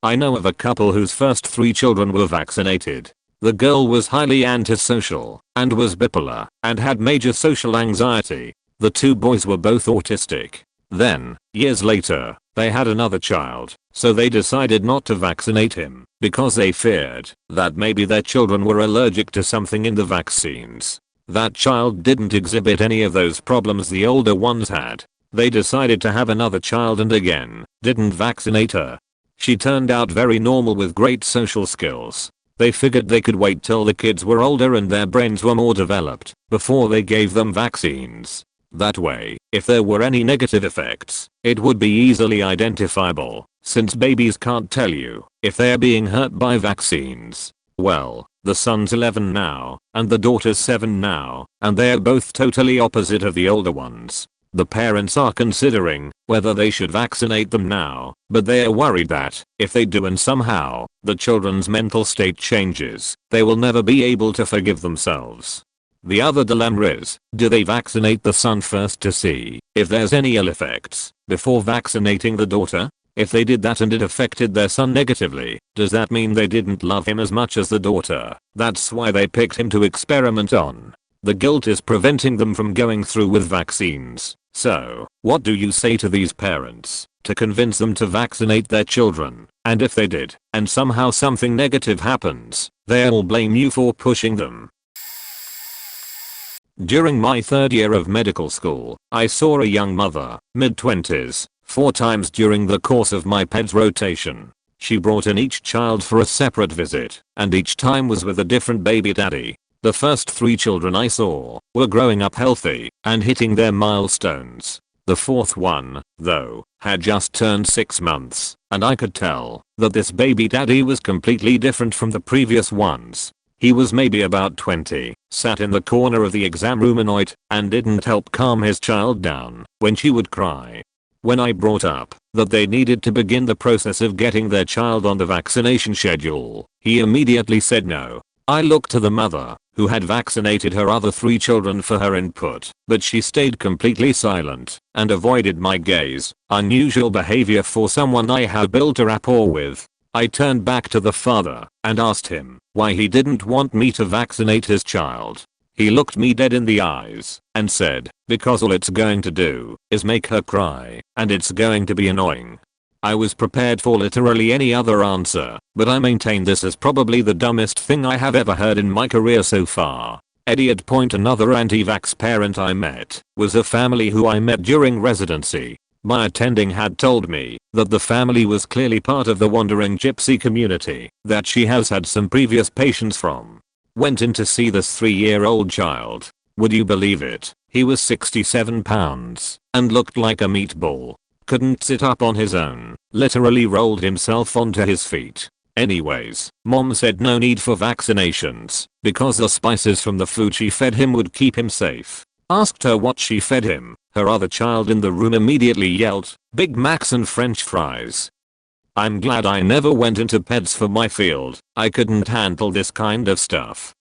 I know of a couple whose first 3 children were vaccinated. The girl was highly antisocial and was bipolar and had major social anxiety. The 2 boys were both autistic. Then, years later, they had another child, so they decided not to vaccinate him because they feared that maybe their children were allergic to something in the vaccines. That child didn't exhibit any of those problems the older ones had. They decided to have another child and again, didn't vaccinate her. She turned out very normal with great social skills. They figured they could wait till the kids were older and their brains were more developed before they gave them vaccines. That way, if there were any negative effects, it would be easily identifiable, since babies can't tell you if they're being hurt by vaccines. Well, the son's 11 now, and the daughter's 7 now, and they're both totally opposite of the older ones. The parents are considering whether they should vaccinate them now, but they are worried that if they do and somehow the children's mental state changes, they will never be able to forgive themselves. The other dilemma is, do they vaccinate the son first to see if there's any ill effects before vaccinating the daughter? If they did that and it affected their son negatively, does that mean they didn't love him as much as the daughter? That's why they picked him to experiment on. The guilt is preventing them from going through with vaccines. So, what do you say to these parents to convince them to vaccinate their children? And if they did, and somehow something negative happens, they'll blame you for pushing them. During my 3rd year of medical school, I saw a young mother, mid-20s, 4 times during the course of my PEDS rotation. She brought in each child for a separate visit, and each time was with a different baby daddy. The first 3 children I saw were growing up healthy and hitting their milestones. The 4th one, though, had just turned 6 months, and I could tell that this baby daddy was completely different from the previous ones. He was maybe about 20, sat in the corner of the exam room annoyed, and didn't help calm his child down when she would cry. When I brought up that they needed to begin the process of getting their child on the vaccination schedule, he immediately said no. I looked to the mother, who had vaccinated her other 3 children, for her input, but she stayed completely silent and avoided my gaze, unusual behavior for someone I had built a rapport with. I turned back to the father and asked him why he didn't want me to vaccinate his child. He looked me dead in the eyes and said, because all it's going to do is make her cry, and it's going to be annoying. I was prepared for literally any other answer, but I maintain this is probably the dumbest thing I have ever heard in my career so far. Idiot. Another anti-vax parent I met was a family who I met during residency. My attending had told me that the family was clearly part of the wandering gypsy community that she has had some previous patients from. Went in to see this 3-year-old child. Would you believe it? He was 67 pounds and looked like a meatball. Couldn't sit up on his own, literally rolled himself onto his feet. Anyways, mom said no need for vaccinations because the spices from the food she fed him would keep him safe. Asked her what she fed him, her other child in the room immediately yelled, Big Macs and French fries. I'm glad I never went into PEDS for my field. I couldn't handle this kind of stuff.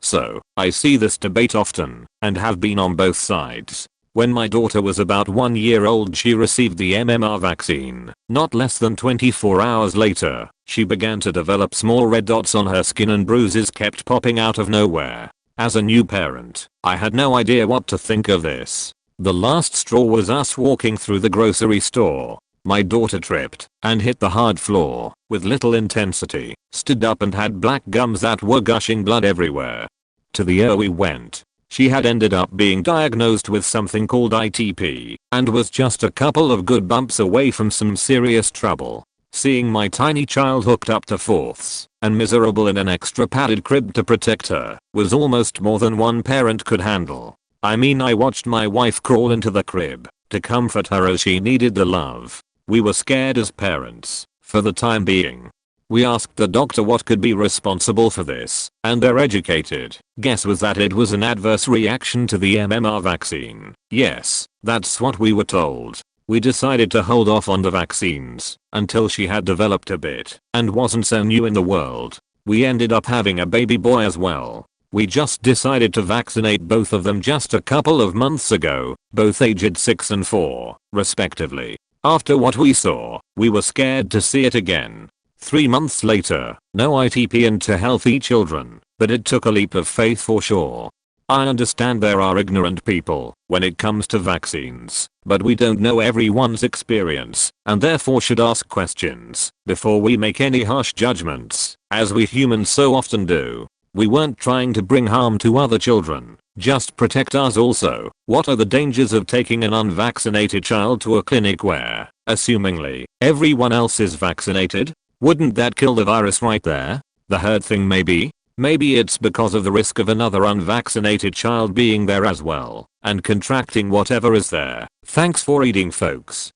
So, I see this debate often and have been on both sides. When my daughter was about 1 year old, she received the MMR vaccine. Not less than 24 hours later, she began to develop small red dots on her skin and bruises kept popping out of nowhere. As a new parent, I had no idea what to think of this. The last straw was us walking through the grocery store. My daughter tripped and hit the hard floor with little intensity, stood up and had black gums that were gushing blood everywhere. To the ER we went. She had ended up being diagnosed with something called ITP and was just a couple of good bumps away from some serious trouble. Seeing my tiny child hooked up to fourths and miserable in an extra padded crib to protect her was almost more than one parent could handle. I mean, I watched my wife crawl into the crib to comfort her as she needed the love. We were scared as parents for the time being. We asked the doctor what could be responsible for this, and their educated guess was that it was an adverse reaction to the MMR vaccine. Yes, that's what we were told. We decided to hold off on the vaccines until she had developed a bit and wasn't so new in the world. We ended up having a baby boy as well. We just decided to vaccinate both of them just a couple of months ago, both aged 6 and 4, respectively. After what we saw, we were scared to see it again. 3 months later, no ITP into healthy children, but it took a leap of faith for sure. I understand there are ignorant people when it comes to vaccines, but we don't know everyone's experience and therefore should ask questions before we make any harsh judgments, as we humans so often do. We weren't trying to bring harm to other children, just protect us also. What are the dangers of taking an unvaccinated child to a clinic where, assumingly, everyone else is vaccinated? Wouldn't that kill the virus right there? The herd thing maybe? Maybe it's because of the risk of another unvaccinated child being there as well and contracting whatever is there. Thanks for reading, folks.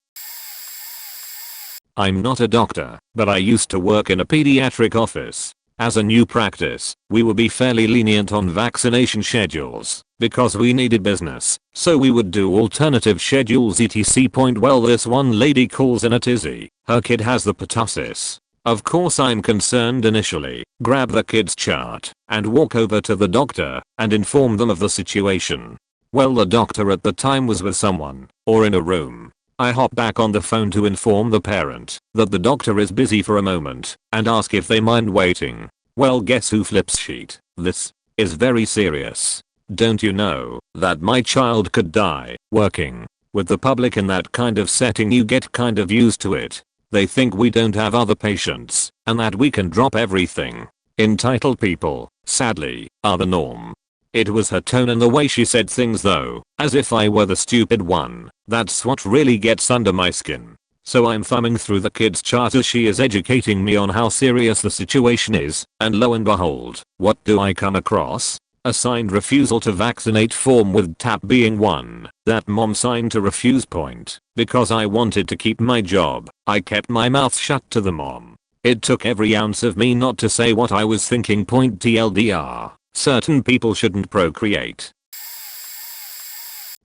I'm not a doctor, but I used to work in a pediatric office. As a new practice, we would be fairly lenient on vaccination schedules because we needed business, so we would do alternative schedules etc. Well, this one lady calls in a tizzy. Her kid has the pertussis. Of course I'm concerned initially, grab the kid's chart and walk over to the doctor and inform them of the situation. Well, the doctor at the time was with someone or in a room. I hop back on the phone to inform the parent that the doctor is busy for a moment and ask if they mind waiting. Well, guess who flips sheet? This is very serious. Don't you know that my child could die working with the public in that kind of setting? You get kind of used to it. They think we don't have other patients and that we can drop everything. Entitled people, sadly, are the norm. It was her tone and the way she said things though, as if I were the stupid one. That's what really gets under my skin. So I'm thumbing through the kid's chart as she is educating me on how serious the situation is, and lo and behold, what do I come across? A signed refusal to vaccinate form with tap being one that mom signed to refuse. Because I wanted to keep my job, I kept my mouth shut to the mom. It took every ounce of me not to say what I was thinking. TLDR, certain people shouldn't procreate.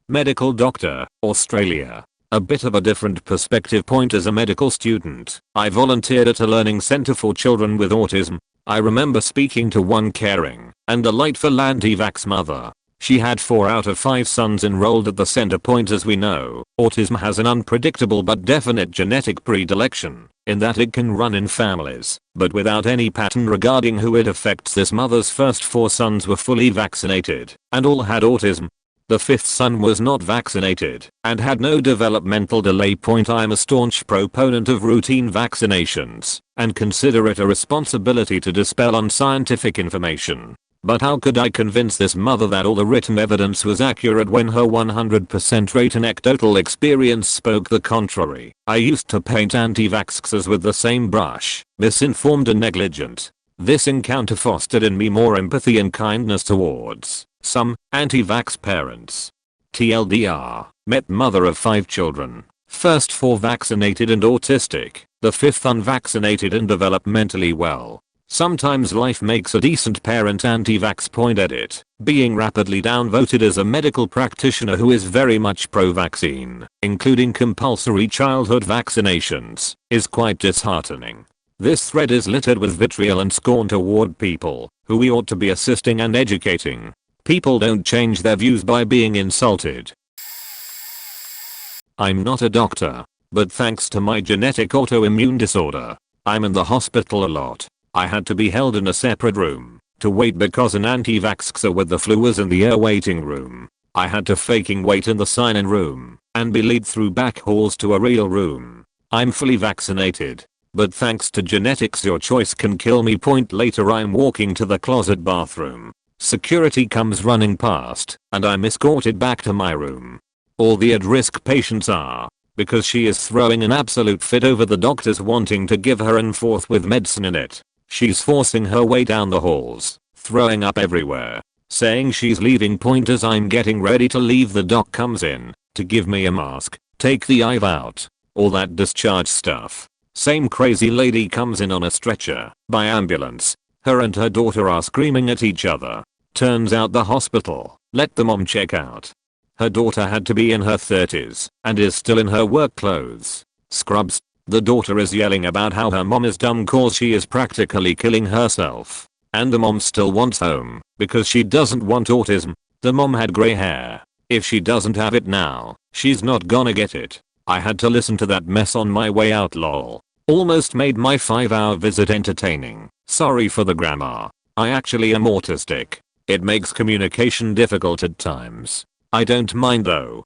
Medical doctor, Australia. A bit of a different perspective point. As a medical student, I volunteered at a learning center for children with autism. I remember speaking to one caring and delightful anti-vax mother. She had 4 out of 5 sons enrolled at the center. As we know, autism has an unpredictable but definite genetic predilection in that it can run in families, but without any pattern regarding who it affects. This mother's first 4 sons were fully vaccinated and all had autism. The 5th son was not vaccinated and had no developmental delay. I'm a staunch proponent of routine vaccinations and consider it a responsibility to dispel unscientific information. But how could I convince this mother that all the written evidence was accurate when her 100% rate anecdotal experience spoke the contrary? I used to paint anti-vaxxers with the same brush, misinformed and negligent. This encounter fostered in me more empathy and kindness towards some anti-vax parents. TLDR, met mother of 5 children, first 4 vaccinated and autistic, the 5th unvaccinated and developmentally well. Sometimes life makes a decent parent. Anti-vax. Edit, being rapidly downvoted as a medical practitioner who is very much pro-vaccine, including compulsory childhood vaccinations, is quite disheartening. This thread is littered with vitriol and scorn toward people who we ought to be assisting and educating. People don't change their views by being insulted. I'm not a doctor, but thanks to my genetic autoimmune disorder, I'm in the hospital a lot. I had to be held in a separate room to wait because an anti-vaxxer with the flu was in the waiting room. I had to faking wait in the sign-in room and be led through back halls to a real room. I'm fully vaccinated, but thanks to genetics your choice can kill me. Later I'm walking to the closet bathroom. Security comes running past and I'm escorted back to my room. All the at-risk patients are, because she is throwing an absolute fit over the doctors wanting to give her an fourth with medicine in it. She's forcing her way down the halls, throwing up everywhere, saying she's leaving. As I'm getting ready to leave, the doc comes in to give me a mask, take the IV out, all that discharge stuff. Same crazy lady comes in on a stretcher by ambulance. Her and her daughter are screaming at each other. Turns out the hospital let the mom check out. Her daughter had to be in her 30s and is still in her work clothes. Scrubs. The daughter is yelling about how her mom is dumb cause she is practically killing herself. And the mom still wants home because she doesn't want autism. The mom had grey hair. If she doesn't have it now, she's not gonna get it. I had to listen to that mess on my way out. Lol. Almost made my 5-hour visit entertaining. Sorry for the grammar. I actually am autistic. It makes communication difficult at times. I don't mind though.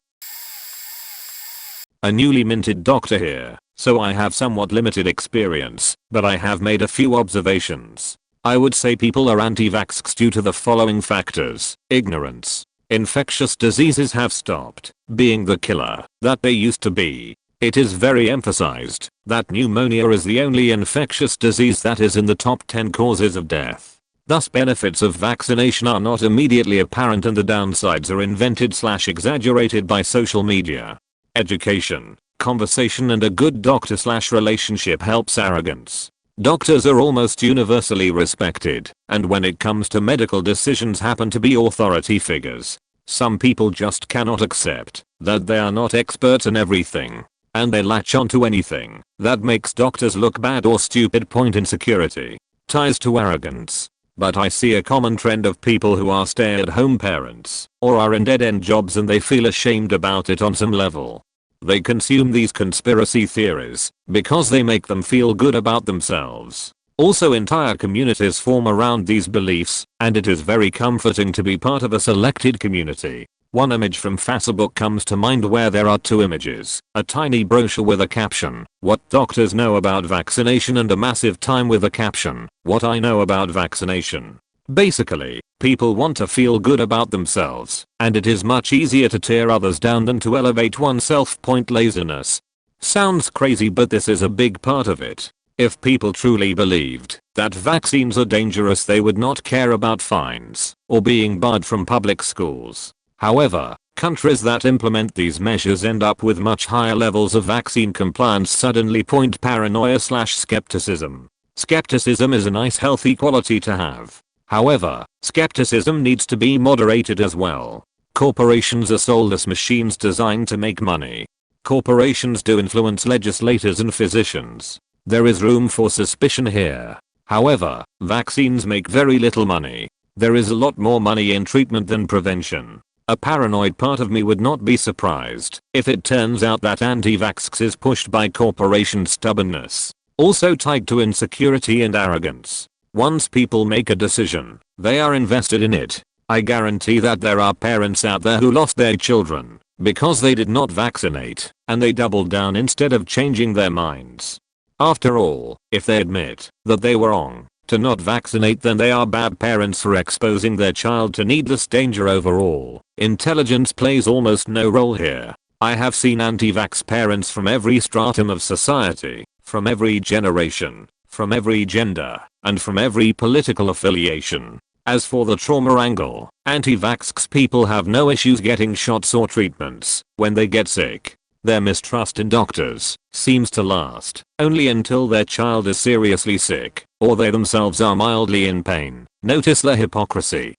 A newly minted doctor here, so I have somewhat limited experience, but I have made a few observations. I would say people are anti-vax due to the following factors: ignorance. Infectious diseases have stopped being the killer that they used to be. It is very emphasized that pneumonia is the only infectious disease that is in the top 10 causes of death. Thus benefits of vaccination are not immediately apparent and the downsides are invented/exaggerated by social media. Education, conversation and a good doctor/relationship helps arrogance. Doctors are almost universally respected, and when it comes to medical decisions happen to be authority figures. Some people just cannot accept that they are not experts in everything, and they latch onto anything that makes doctors look bad or stupid. Insecurity ties to arrogance. But I see a common trend of people who are stay-at-home parents or are in dead-end jobs and they feel ashamed about it on some level. They consume these conspiracy theories because they make them feel good about themselves. Also, entire communities form around these beliefs, and it is very comforting to be part of a selected community. One image from Facebook comes to mind where there are two images, a tiny brochure with a caption, "What doctors know about vaccination," and a massive time with a caption, "What I know about vaccination." Basically, people want to feel good about themselves, and it is much easier to tear others down than to elevate oneself. Laziness. Sounds crazy, but this is a big part of it. If people truly believed that vaccines are dangerous, they would not care about fines or being barred from public schools. However, countries that implement these measures end up with much higher levels of vaccine compliance. Suddenly. Paranoia/skepticism. Skepticism is a nice healthy quality to have. However, skepticism needs to be moderated as well. Corporations are soulless machines designed to make money. Corporations do influence legislators and physicians. There is room for suspicion here. However, vaccines make very little money. There is a lot more money in treatment than prevention. A paranoid part of me would not be surprised if it turns out that anti-vax is pushed by corporation stubbornness, also tied to insecurity and arrogance. Once people make a decision, they are invested in it. I guarantee that there are parents out there who lost their children because they did not vaccinate, and they doubled down instead of changing their minds. After all, if they admit that they were wrong to not vaccinate, then they are bad parents for exposing their child to needless danger. Overall, intelligence plays almost no role here. I have seen anti-vax parents from every stratum of society, from every generation, from every gender, and from every political affiliation. As for the trauma angle, anti-vax people have no issues getting shots or treatments when they get sick. Their mistrust in doctors seems to last only until their child is seriously sick or they themselves are mildly in pain. Notice the hypocrisy.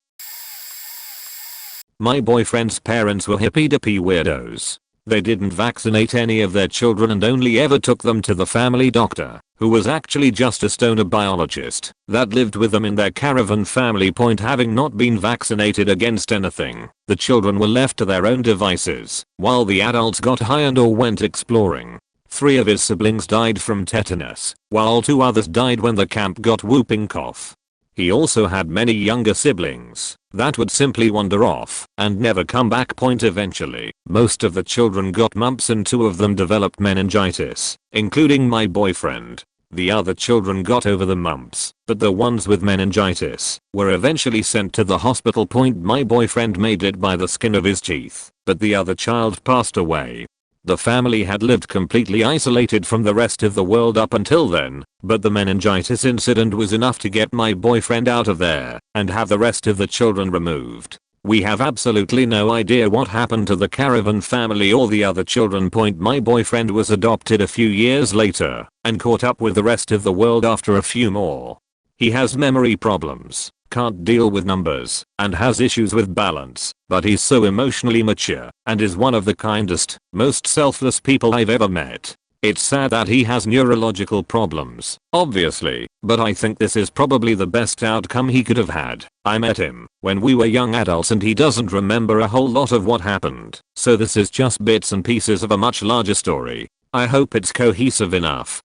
My boyfriend's parents were hippy-dippy weirdos. They didn't vaccinate any of their children and only ever took them to the family doctor, who was actually just a stoner biologist that lived with them in their caravan family point having not been vaccinated against anything. The children were left to their own devices, while the adults got high and or went exploring. 3 of his siblings died from tetanus, while 2 others died when the camp got whooping cough. He also had many younger siblings that would simply wander off and never come back. Eventually, most of the children got mumps and 2 of them developed meningitis, including my boyfriend. The other children got over the mumps, but the ones with meningitis were eventually sent to the hospital. My boyfriend made it by the skin of his teeth, but the other child passed away. The family had lived completely isolated from the rest of the world up until then, but the meningitis incident was enough to get my boyfriend out of there and have the rest of the children removed. We have absolutely no idea what happened to the caravan family or the other children. My boyfriend was adopted a few years later and caught up with the rest of the world after a few more. He has memory problems, can't deal with numbers, and has issues with balance, but he's so emotionally mature and is one of the kindest, most selfless people I've ever met. It's sad that he has neurological problems, obviously, but I think this is probably the best outcome he could have had. I met him when we were young adults and he doesn't remember a whole lot of what happened, so this is just bits and pieces of a much larger story. I hope it's cohesive enough.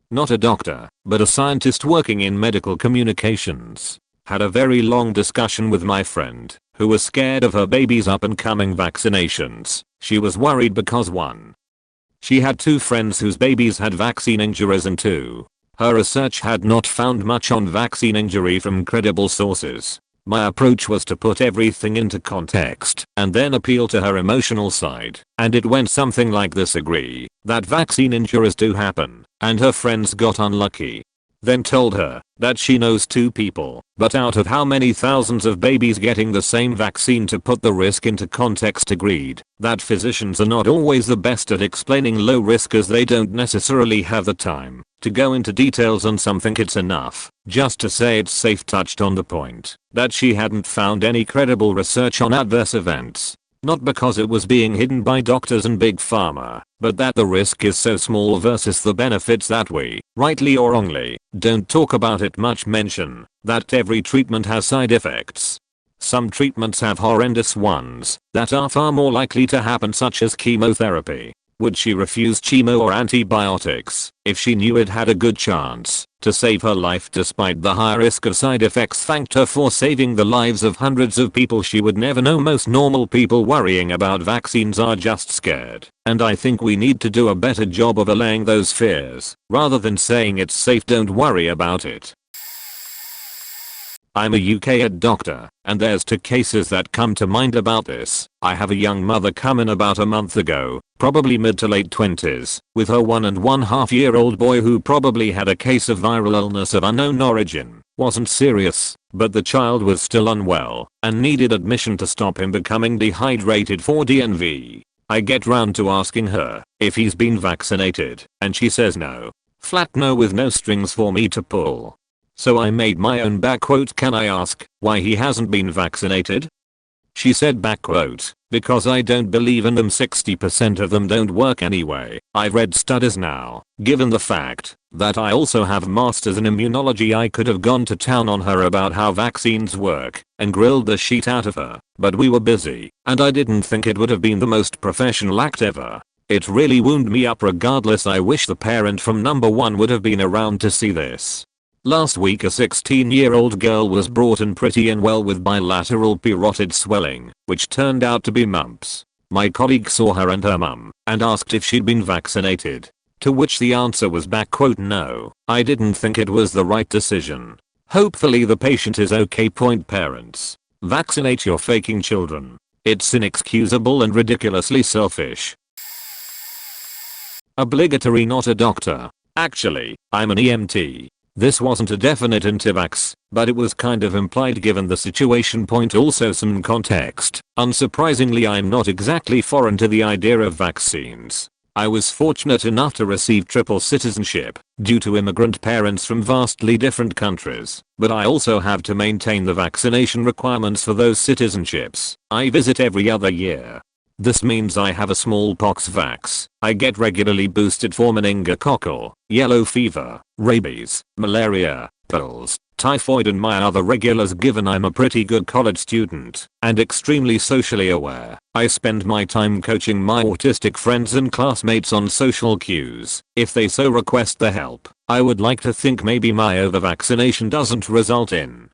Not a doctor, but a scientist working in medical communications. Had a very long discussion with my friend, who was scared of her baby's up and coming vaccinations. She was worried because 1. She had 2 friends whose babies had vaccine injuries and 2. Her research had not found much on vaccine injury from credible sources. My approach was to put everything into context and then appeal to her emotional side, and it went something like this: agree that vaccine injuries do happen, and her friends got unlucky. Then told her that she knows 2 people, but out of how many thousands of babies getting the same vaccine, to put the risk into context. Agreed that physicians are not always the best at explaining low risk as they don't necessarily have the time to go into details on something. It's enough just to say it's safe. Touched on the point that she hadn't found any credible research on adverse events. Not because it was being hidden by doctors and big pharma, but that the risk is so small versus the benefits that we, rightly or wrongly, don't talk about it much. Mention that every treatment has side effects. Some treatments have horrendous ones that are far more likely to happen, such as chemotherapy. Would she refuse chemo or antibiotics if she knew it had a good chance to save her life despite the high risk of side effects? Thanked her for saving the lives of hundreds of people she would never know. Most normal people worrying about vaccines are just scared, and I think we need to do a better job of allaying those fears rather than saying it's safe. Don't worry about it. I'm a UK doctor, and there's 2 cases that come to mind about this. I have a young mother come in about a month ago, probably mid to late 20s, with her 1.5-year-old boy who probably had a case of viral illness of unknown origin. Wasn't serious, but the child was still unwell and needed admission to stop him becoming dehydrated for DNV. I get round to asking her if he's been vaccinated, and she says no. Flat no, with no strings for me to pull. So I made my own quote, can I ask why he hasn't been vaccinated? She said quote, because I don't believe in them. 60% of them don't work anyway. I've read studies now. Given the fact that I also have a master's in immunology, I could have gone to town on her about how vaccines work and grilled the shit out of her, but we were busy and I didn't think it would have been the most professional act ever. It really wound me up. Regardless, I wish the parent from number 1 would have been around to see this. Last week a 16-year-old girl was brought in pretty unwell with bilateral parotid swelling, which turned out to be mumps. My colleague saw her and her mum and asked if she'd been vaccinated, to which the answer was quote, no, I didn't think it was the right decision. Hopefully the patient is okay. Parents, vaccinate your faking children. It's inexcusable and ridiculously selfish. Obligatory. Not a doctor. Actually, I'm an EMT. This wasn't a definite anti-vax, but it was kind of implied given the situation. Also some context. Unsurprisingly, I'm not exactly foreign to the idea of vaccines. I was fortunate enough to receive triple citizenship due to immigrant parents from vastly different countries, but I also have to maintain the vaccination requirements for those citizenships. I visit every other year. This means I have a smallpox vax. I get regularly boosted for meningococcal, yellow fever, rabies, malaria, pills, typhoid and my other regulars given I'm a pretty good college student and extremely socially aware. I spend my time coaching my autistic friends and classmates on social cues. If they so request the help, I would like to think maybe my over-vaccination doesn't result in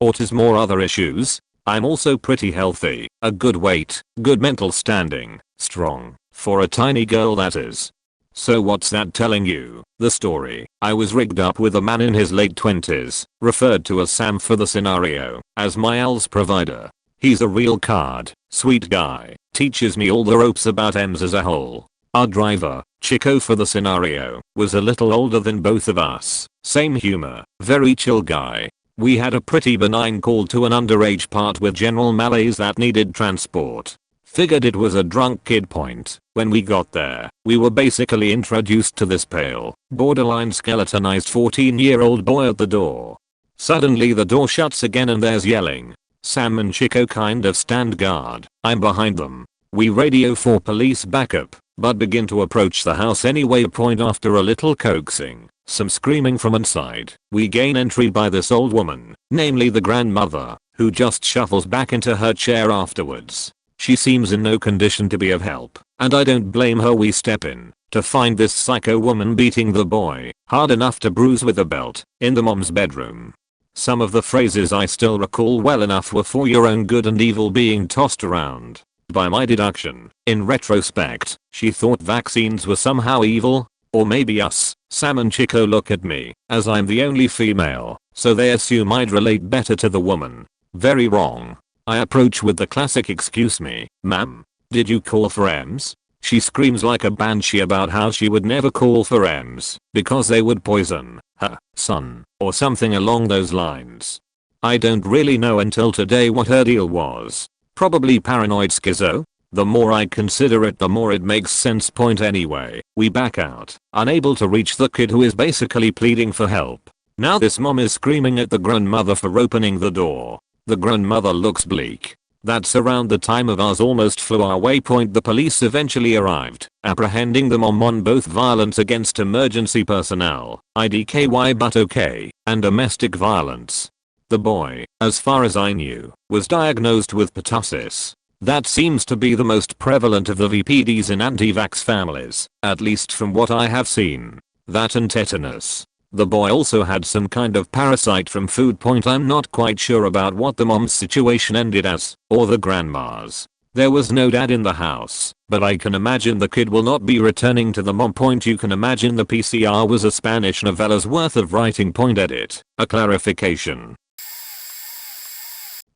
autism or other issues. I'm also pretty healthy, a good weight, good mental standing, strong, for a tiny girl that is. So what's that telling you? The story. I was rigged up with a man in his late 20s, referred to as Sam for the scenario, as my ALS provider. He's a real card, sweet guy, teaches me all the ropes about EMS as a whole. Our driver, Chico for the scenario, was a little older than both of us, same humor, very chill guy. We had a pretty benign call to an underage part with general malaise that needed transport. Figured it was a drunk kid point. When we got there, we were basically introduced to this pale, borderline skeletonized 14-year-old boy at the door. Suddenly the door shuts again and there's yelling. Sam and Chico kind of stand guard. I'm behind them. We radio for police backup, but begin to approach the house anyway. Point after a little coaxing, some screaming from inside, we gain entry by this old woman, namely the grandmother, who just shuffles back into her chair afterwards. She seems in no condition to be of help, and I don't blame her. We step in to find this psycho woman beating the boy hard enough to bruise with a belt in the mom's bedroom. Some of the phrases I still recall well enough were "for your own good" and "evil" being tossed around. By my deduction, in retrospect, she thought vaccines were somehow evil, or maybe us. Sam and Chico look at me, as I'm the only female, so they assume I'd relate better to the woman. Very wrong. I approach with the classic "excuse me, ma'am, did you call for EMS?" She screams like a banshee about how she would never call for EMS because they would poison her son or something along those lines. I don't really know until today what her deal was. Probably paranoid schizo? The more I consider it, the more it makes sense. Point anyway, we back out, unable to reach the kid who is basically pleading for help. Now this mom is screaming at the grandmother for opening the door. The grandmother looks bleak. That's around the time of ours almost flew our way. The police eventually arrived, apprehending the mom on both violence against emergency personnel, IDKY but okay, and domestic violence. The boy, as far as I knew, was diagnosed with pertussis. That seems to be the most prevalent of the VPDs in anti-vax families, at least from what I have seen. That and tetanus. The boy also had some kind of parasite from food. I'm not quite sure about what the mom's situation ended as, or the grandma's. There was no dad in the house, but I can imagine the kid will not be returning to the mom. You can imagine the PCR was a Spanish novella's worth of writing. Edit. A clarification.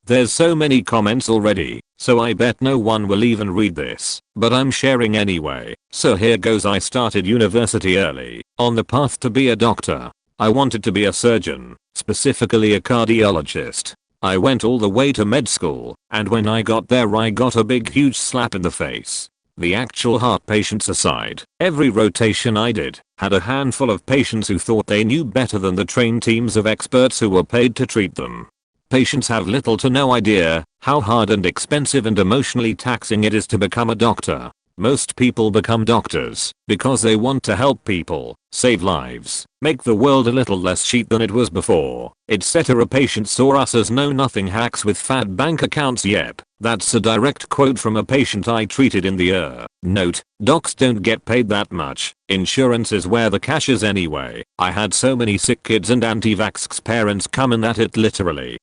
There's so many comments already, so I bet no one will even read this, but I'm sharing anyway. So here goes. I started university early, on the path to be a doctor. I wanted to be a surgeon, specifically a cardiologist. I went all the way to med school, and when I got there I got a big huge slap in the face. The actual heart patients aside, every rotation I did had a handful of patients who thought they knew better than the trained teams of experts who were paid to treat them. Patients have little to no idea how hard and expensive and emotionally taxing it is to become a doctor. Most people become doctors because they want to help people, save lives, make the world a little less shit than it was before, etc. Patients saw us as know-nothing hacks with fat bank accounts. Yep, that's a direct quote from a patient I treated in the note, docs don't get paid that much, insurance is where the cash is anyway. I had so many sick kids and anti-vax parents come in that it literally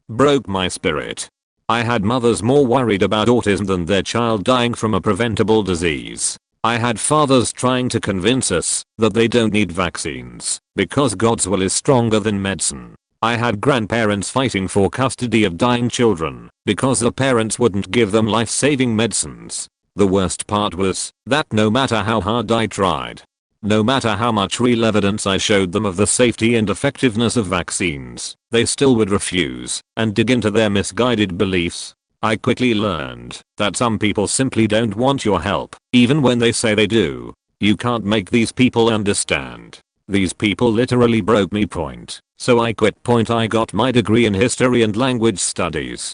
broke my spirit. I had mothers more worried about autism than their child dying from a preventable disease. I had fathers trying to convince us that they don't need vaccines because God's will is stronger than medicine. I had grandparents fighting for custody of dying children because the parents wouldn't give them life-saving medicines. The worst part was that no matter how hard I tried, no matter how much real evidence I showed them of the safety and effectiveness of vaccines, they still would refuse and dig into their misguided beliefs. I quickly learned that some people simply don't want your help, even when they say they do. You can't make these people understand. These people literally broke me. So I quit. I got my degree in history and language studies.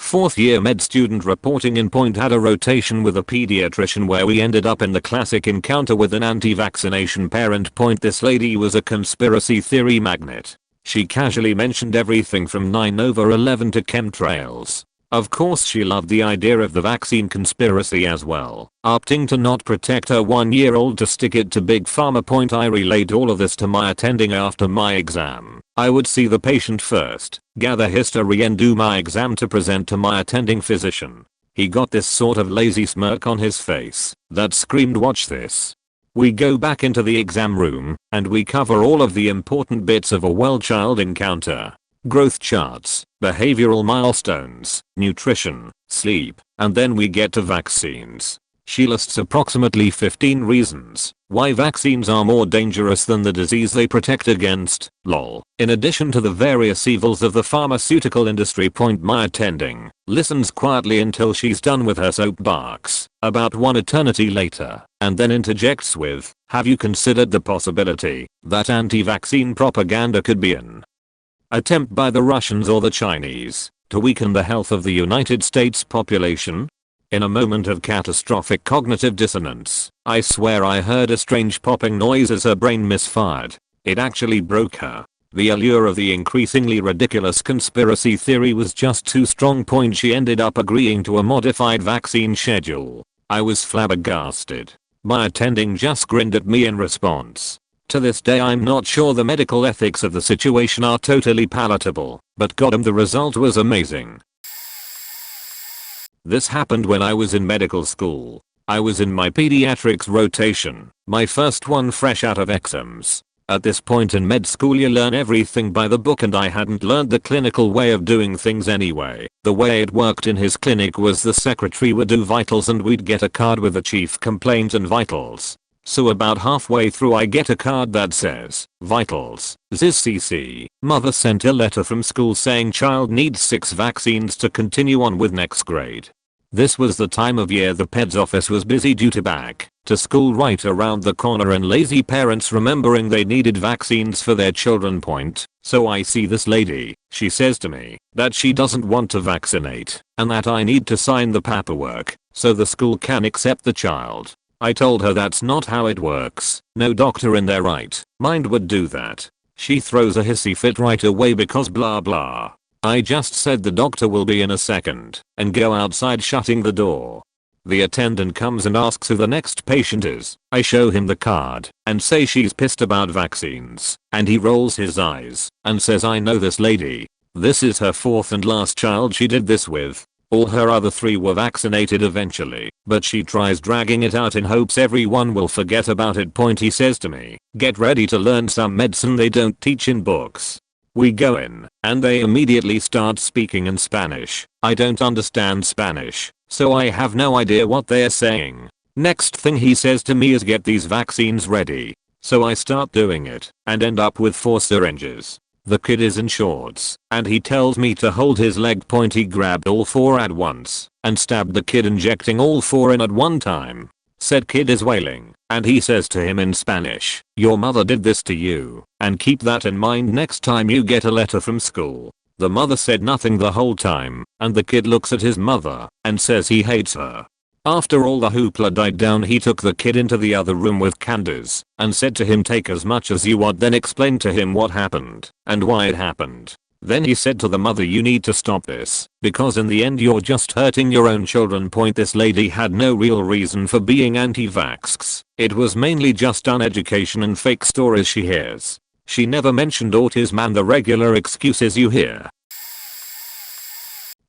Fourth year med student reporting in point had a rotation with a pediatrician where we ended up in the classic encounter with an anti-vaccination parent. Point, this lady was a conspiracy theory magnet. She casually mentioned everything from 9/11 to chemtrails. Of course she loved the idea of the vaccine conspiracy as well, opting to not protect her 1-year-old to stick it to big pharma. Point, I relayed all of this to my attending after my exam. I would see the patient first, gather history and do my exam to present to my attending physician. He got this sort of lazy smirk on his face that screamed, "Watch this." We go back into the exam room and we cover all of the important bits of a well-child encounter. Growth charts, behavioral milestones, nutrition, sleep, and then we get to vaccines. She lists approximately 15 reasons why vaccines are more dangerous than the disease they protect against, lol. In addition to the various evils of the pharmaceutical industry. Point, my attending listens quietly until she's done with her soapbox about one eternity later, and then interjects with, "Have you considered the possibility that anti-vaccine propaganda could be an attempt by the Russians or the Chinese to weaken the health of the United States population?" In a moment of catastrophic cognitive dissonance, I swear I heard a strange popping noise as her brain misfired. It actually broke her. The allure of the increasingly ridiculous conspiracy theory was just too strong. Point, she ended up agreeing to a modified vaccine schedule. I was flabbergasted. My attending just grinned at me in response. To this day I'm not sure the medical ethics of the situation are totally palatable, but goddamn, the result was amazing. This happened when I was in medical school. I was in my pediatrics rotation, my first one fresh out of exams. At this point in med school you learn everything by the book, and I hadn't learned the clinical way of doing things anyway. The way it worked in his clinic was the secretary would do vitals and we'd get a card with the chief complaint and vitals. So about halfway through I get a card that says, "Vitals, ZCC, mother sent a letter from school saying child needs 6 vaccines to continue on with next grade." This was the time of year the ped's office was busy due to back to school right around the corner and lazy parents remembering they needed vaccines for their children. Point, so I see this lady, she says to me that she doesn't want to vaccinate and that I need to sign the paperwork so the school can accept the child. I told her that's not how it works. No doctor in their right mind would do that. She throws a hissy fit right away because blah blah. I just said the doctor will be in a second and go outside, shutting the door. The attendant comes and asks who the next patient is. I show him the card and say she's pissed about vaccines, and he rolls his eyes and says, "I know this lady. This is her 4th and last child she did this with. All her other 3 were vaccinated eventually, but she tries dragging it out in hopes everyone will forget about it." Point, he says to me, "Get ready to learn some medicine they don't teach in books." We go in, and they immediately start speaking in Spanish. I don't understand Spanish, so I have no idea what they're saying. Next thing he says to me is, "Get these vaccines ready." So I start doing it, and end up with 4 syringes. The kid is in shorts, and he tells me to hold his leg. Point, he grabbed all 4 at once, and stabbed the kid, injecting all 4 in at one time. Said kid is wailing, and he says to him in Spanish, "Your mother did this to you, and keep that in mind next time you get a letter from school." The mother said nothing the whole time, and the kid looks at his mother and says he hates her. After all the hoopla died down, he took the kid into the other room with Candace and said to him, "Take as much as you want," then explained to him what happened and why it happened. Then he said to the mother, "You need to stop this, because in the end you're just hurting your own children." Point, this lady had no real reason for being anti-vax. It was mainly just uneducation and fake stories she hears. She never mentioned autism and the regular excuses you hear.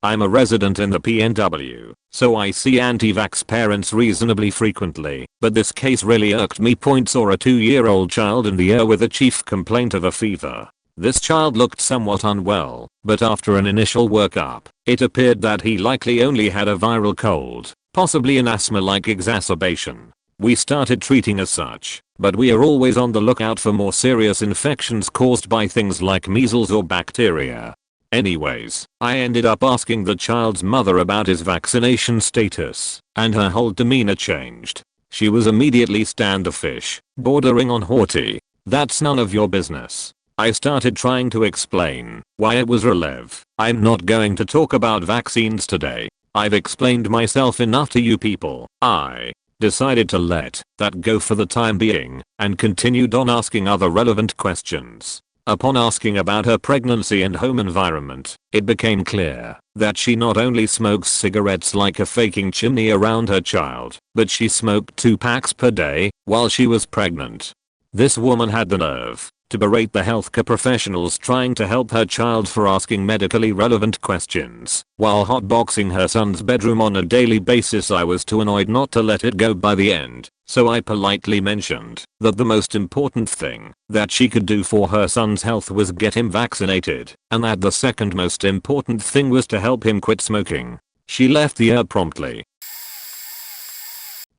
I'm a resident in the PNW, so I see anti-vax parents reasonably frequently, but this case really irked me. Point, saw a 2-year-old child in the air with a chief complaint of a fever. This child looked somewhat unwell, but after an initial workup, it appeared that he likely only had a viral cold, possibly an asthma-like exacerbation. We started treating as such, but we are always on the lookout for more serious infections caused by things like measles or bacteria. Anyways, I ended up asking the child's mother about his vaccination status, and her whole demeanor changed. She was immediately standoffish, bordering on haughty. "That's none of your business." I started trying to explain why it was relev. I'm not going to talk about vaccines today. I've explained myself enough to you people. I decided to let that go for the time being and continued on asking other relevant questions. Upon asking about her pregnancy and home environment, it became clear that she not only smokes cigarettes like a faking chimney around her child, but she smoked 2 packs per day while she was pregnant. This woman had the nerve to berate the healthcare professionals trying to help her child for asking medically relevant questions while hotboxing her son's bedroom on a daily basis. I was too annoyed not to let it go by the end, so I politely mentioned that the most important thing that she could do for her son's health was get him vaccinated, and that the second most important thing was to help him quit smoking. She left the air promptly.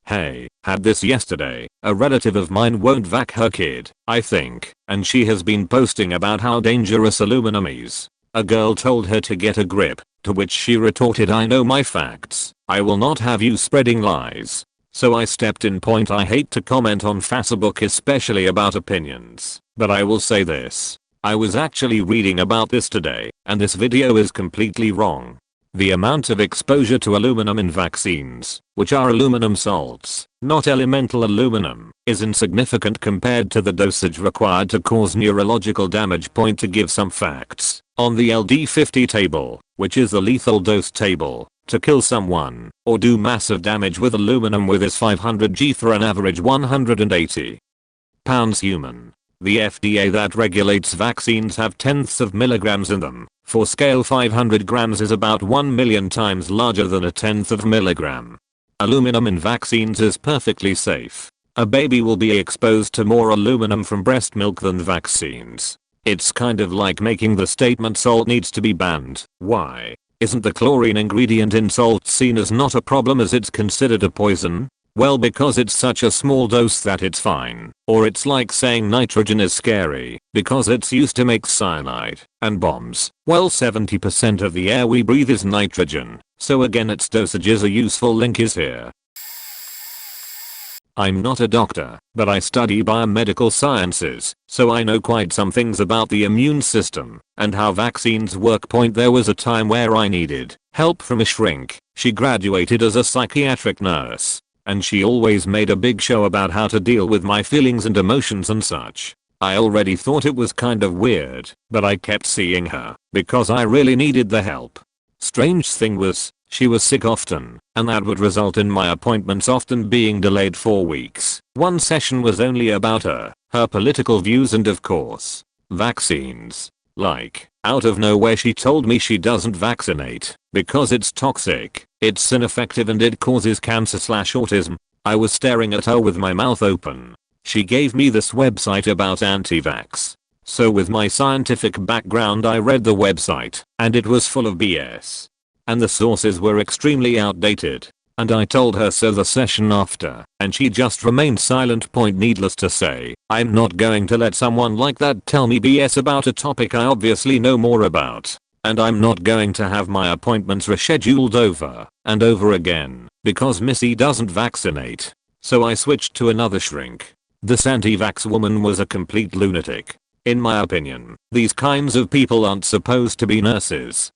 Hey, had this yesterday. A relative of mine won't vac her kid, I think, and she has been posting about how dangerous aluminum is. A girl told her to get a grip, to which she retorted, I know my facts, I will not have you spreading lies. So I stepped in. I hate to comment on Facebook, especially about opinions, but I will say this. I was actually reading about this today, and this video is completely wrong. The amount of exposure to aluminum in vaccines, which are aluminum salts, not elemental aluminum, is insignificant compared to the dosage required to cause neurological damage. To give some facts, on the LD50 table, which is the lethal dose table, to kill someone or do massive damage with aluminum with is 500 g for an average 180 pounds human. The FDA that regulates vaccines have tenths of milligrams in them. For scale, 500 grams is about 1 million times larger than a tenth of a milligram. Aluminum in vaccines is perfectly safe. A baby will be exposed to more aluminum from breast milk than vaccines. It's kind of like making the statement salt needs to be banned. Why isn't the chlorine ingredient in salt seen as not a problem as it's considered a poison? Well, because it's such a small dose that it's fine. Or it's like saying nitrogen is scary because it's used to make cyanide and bombs. Well, 70% of the air we breathe is nitrogen, so again its dosage is a useful link is here. I'm not a doctor, but I study biomedical sciences, so I know quite some things about the immune system and how vaccines work. There was a time where I needed help from a shrink. She graduated as a psychiatric nurse, and she always made a big show about how to deal with my feelings and emotions and such. I already thought it was kind of weird, but I kept seeing her because I really needed the help. Strange thing was, she was sick often, and that would result in my appointments often being delayed 4 weeks. One session was only about her political views and of course, vaccines. Like, out of nowhere she told me she doesn't vaccinate because it's toxic, it's ineffective and it causes cancer/autism. I was staring at her with my mouth open. She gave me this website about anti-vax. So with my scientific background I read the website, and it was full of BS. And the sources were extremely outdated. And I told her so the session after, and she just remained silent. Needless to say, I'm not going to let someone like that tell me BS about a topic I obviously know more about. And I'm not going to have my appointments rescheduled over and over again because Missy doesn't vaccinate. So I switched to another shrink. This anti-vax woman was a complete lunatic. In my opinion, these kinds of people aren't supposed to be nurses.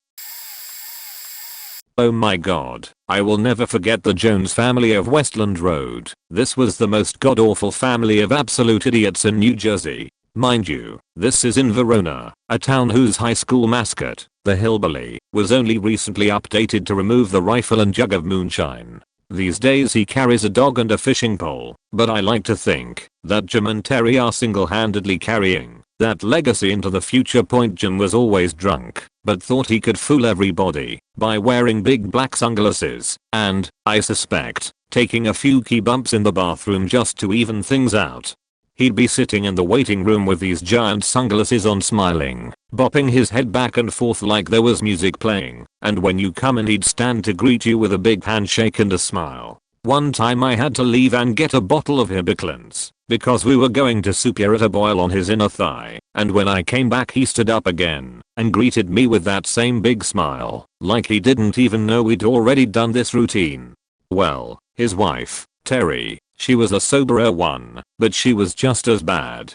Oh my god, I will never forget the Jones family of Westland Road. This was the most god-awful family of absolute idiots in New Jersey. Mind you, this is in Verona, a town whose high school mascot, the hillbilly, was only recently updated to remove the rifle and jug of moonshine. These days he carries a dog and a fishing pole, but I like to think that Jim and Terry are single-handedly carrying that legacy into the future. Jim was always drunk, but thought he could fool everybody by wearing big black sunglasses and, I suspect, taking a few key bumps in the bathroom just to even things out. He'd be sitting in the waiting room with these giant sunglasses on, smiling, bopping his head back and forth like there was music playing, and when you come in he'd stand to greet you with a big handshake and a smile. One time I had to leave and get a bottle of Hibiclens because we were going to supurate a boil on his inner thigh, and when I came back he stood up again and greeted me with that same big smile, like he didn't even know we'd already done this routine. Well, his wife, Terry, she was a soberer one, but she was just as bad.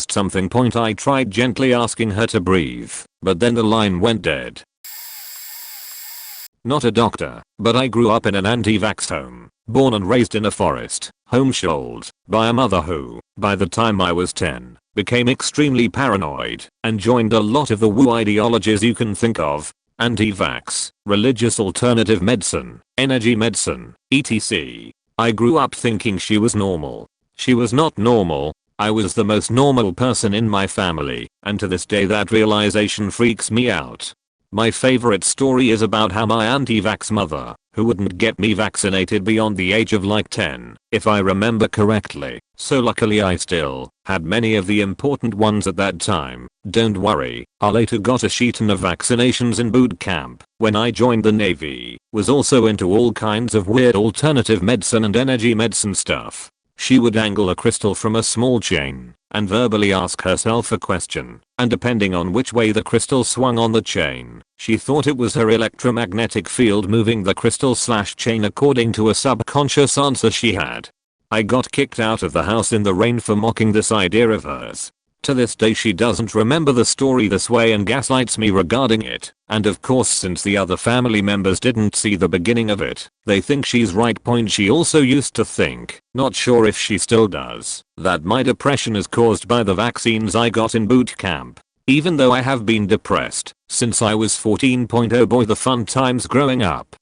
against something point. I tried gently asking her to breathe, but then the line went dead. Not a doctor, but I grew up in an anti-vax home, born and raised in a forest, homeschooled by a mother who, by the time I was 10, became extremely paranoid and joined a lot of the woo ideologies you can think of: anti-vax, religious alternative medicine, energy medicine, etc. I grew up thinking she was normal. She was not normal. I was the most normal person in my family, and to this day that realization freaks me out. My favorite story is about how my anti-vax mother, who wouldn't get me vaccinated beyond the age of like 10, if I remember correctly, so luckily I still had many of the important ones at that time. Don't worry, I later got a shit ton of vaccinations in boot camp when I joined the Navy, was also into all kinds of weird alternative medicine and energy medicine stuff. She would angle a crystal from a small chain and verbally ask herself a question, and depending on which way the crystal swung on the chain, she thought it was her electromagnetic field moving the crystal/chain according to a subconscious answer she had. I got kicked out of the house in the rain for mocking this idea of hers. To this day she doesn't remember the story this way and gaslights me regarding it, and of course since the other family members didn't see the beginning of it, they think she's right. She also used to think, not sure if she still does, that my depression is caused by the vaccines I got in boot camp. Even though I have been depressed since I was 14. Oh boy, the fun times growing up.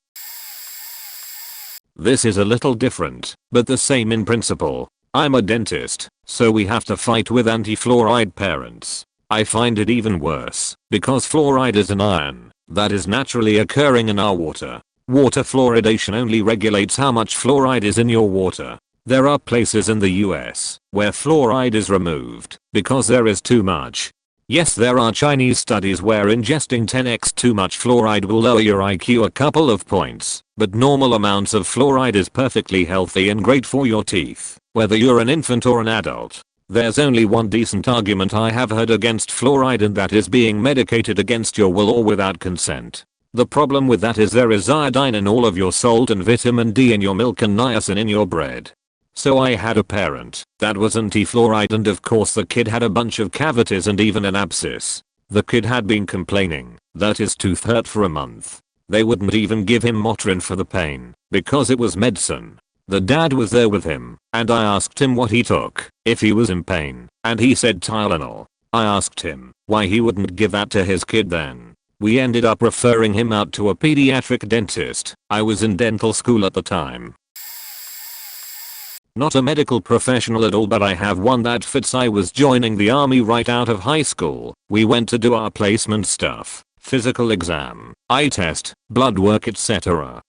This is a little different, but the same in principle. I'm a dentist, so we have to fight with anti-fluoride parents. I find it even worse, because fluoride is an ion that is naturally occurring in our water. Water fluoridation only regulates how much fluoride is in your water. There are places in the US where fluoride is removed because there is too much. Yes, there are Chinese studies where ingesting 10x too much fluoride will lower your IQ a couple of points, but normal amounts of fluoride is perfectly healthy and great for your teeth, whether you're an infant or an adult. There's only one decent argument I have heard against fluoride, and that is being medicated against your will or without consent. The problem with that is there is iodine in all of your salt and vitamin D in your milk and niacin in your bread. So I had a parent that was anti-fluoride, and of course the kid had a bunch of cavities and even an abscess. The kid had been complaining that his tooth hurt for a month. They wouldn't even give him Motrin for the pain because it was medicine. The dad was there with him, and I asked him what he took if he was in pain, and he said Tylenol. I asked him why he wouldn't give that to his kid then. We ended up referring him out to a pediatric dentist. I was in dental school at the time. Not a medical professional at all, but I have one that fits. I was joining the army right out of high school. We went to do our placement stuff, physical exam, eye test, blood work, etc.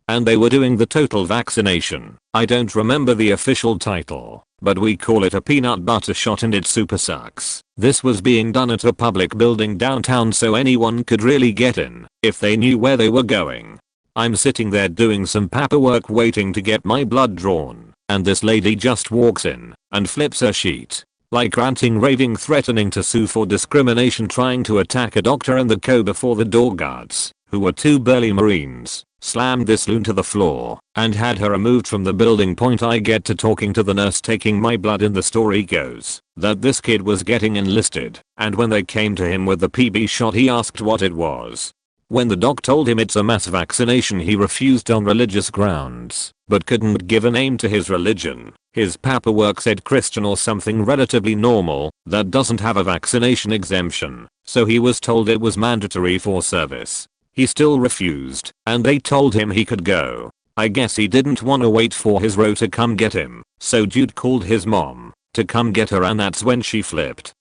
And they were doing the total vaccination. I don't remember the official title, but we call it a peanut butter shot and it super sucks. This was being done at a public building downtown, so anyone could really get in if they knew where they were going. I'm sitting there doing some paperwork waiting to get my blood drawn, and this lady just walks in and flips her sheet, like ranting, raving, threatening to sue for discrimination, trying to attack a doctor and the co before the door guards, who were two burly Marines. slammed this loon to the floor, and had her removed from the building. I get to talking to the nurse taking my blood, and the story goes that this kid was getting enlisted, and when they came to him with the PB shot he asked what it was. When the doc told him it's a mass vaccination he refused on religious grounds, but couldn't give a name to his religion. His paperwork said Christian or something relatively normal that doesn't have a vaccination exemption, so he was told it was mandatory for service. He still refused, and they told him he could go. I guess he didn't want to wait for his ro to come get him, so dude called his mom to come get her, and that's when she flipped.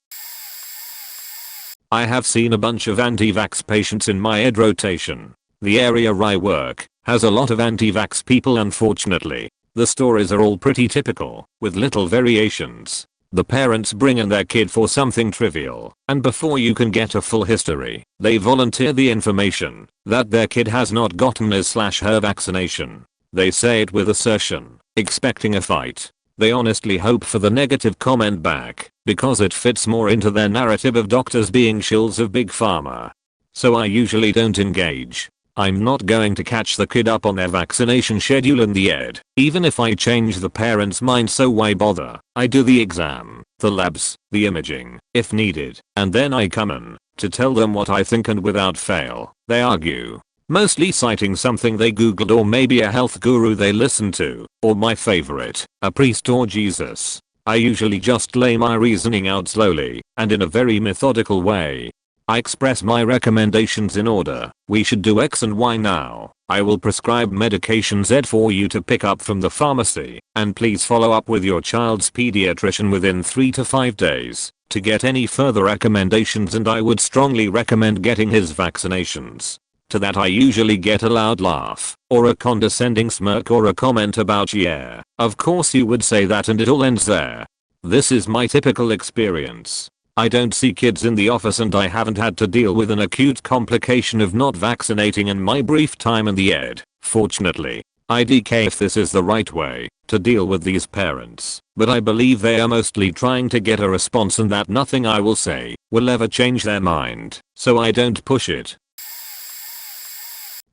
I have seen a bunch of anti-vax patients in my ed rotation. The area I work has a lot of anti-vax people, unfortunately. The stories are all pretty typical, with little variations. The parents bring in their kid for something trivial, and before you can get a full history, they volunteer the information that their kid has not gotten his/her vaccination. They say it with assertion, expecting a fight. They honestly hope for the negative comment back, because it fits more into their narrative of doctors being shills of big pharma. So I usually don't engage. I'm not going to catch the kid up on their vaccination schedule in the ed, even if I change the parent's mind, so why bother? I do the exam, the labs, the imaging, if needed, and then I come in to tell them what I think, and without fail, they argue. Mostly citing something they googled, or maybe a health guru they listen to, or my favorite, a priest or Jesus. I usually just lay my reasoning out slowly, and in a very methodical way. I express my recommendations in order. We should do X and Y now. I will prescribe medication Z for you to pick up from the pharmacy, and please follow up with your child's pediatrician within 3 to 5 days to get any further recommendations, and I would strongly recommend getting his vaccinations. To that I usually get a loud laugh, or a condescending smirk, or a comment about "yeah, of course you would say that," and it all ends there. This is my typical experience. I don't see kids in the office, and I haven't had to deal with an acute complication of not vaccinating in my brief time in the ed, fortunately. IDK if this is the right way to deal with these parents, but I believe they are mostly trying to get a response, and that nothing I will say will ever change their mind, so I don't push it.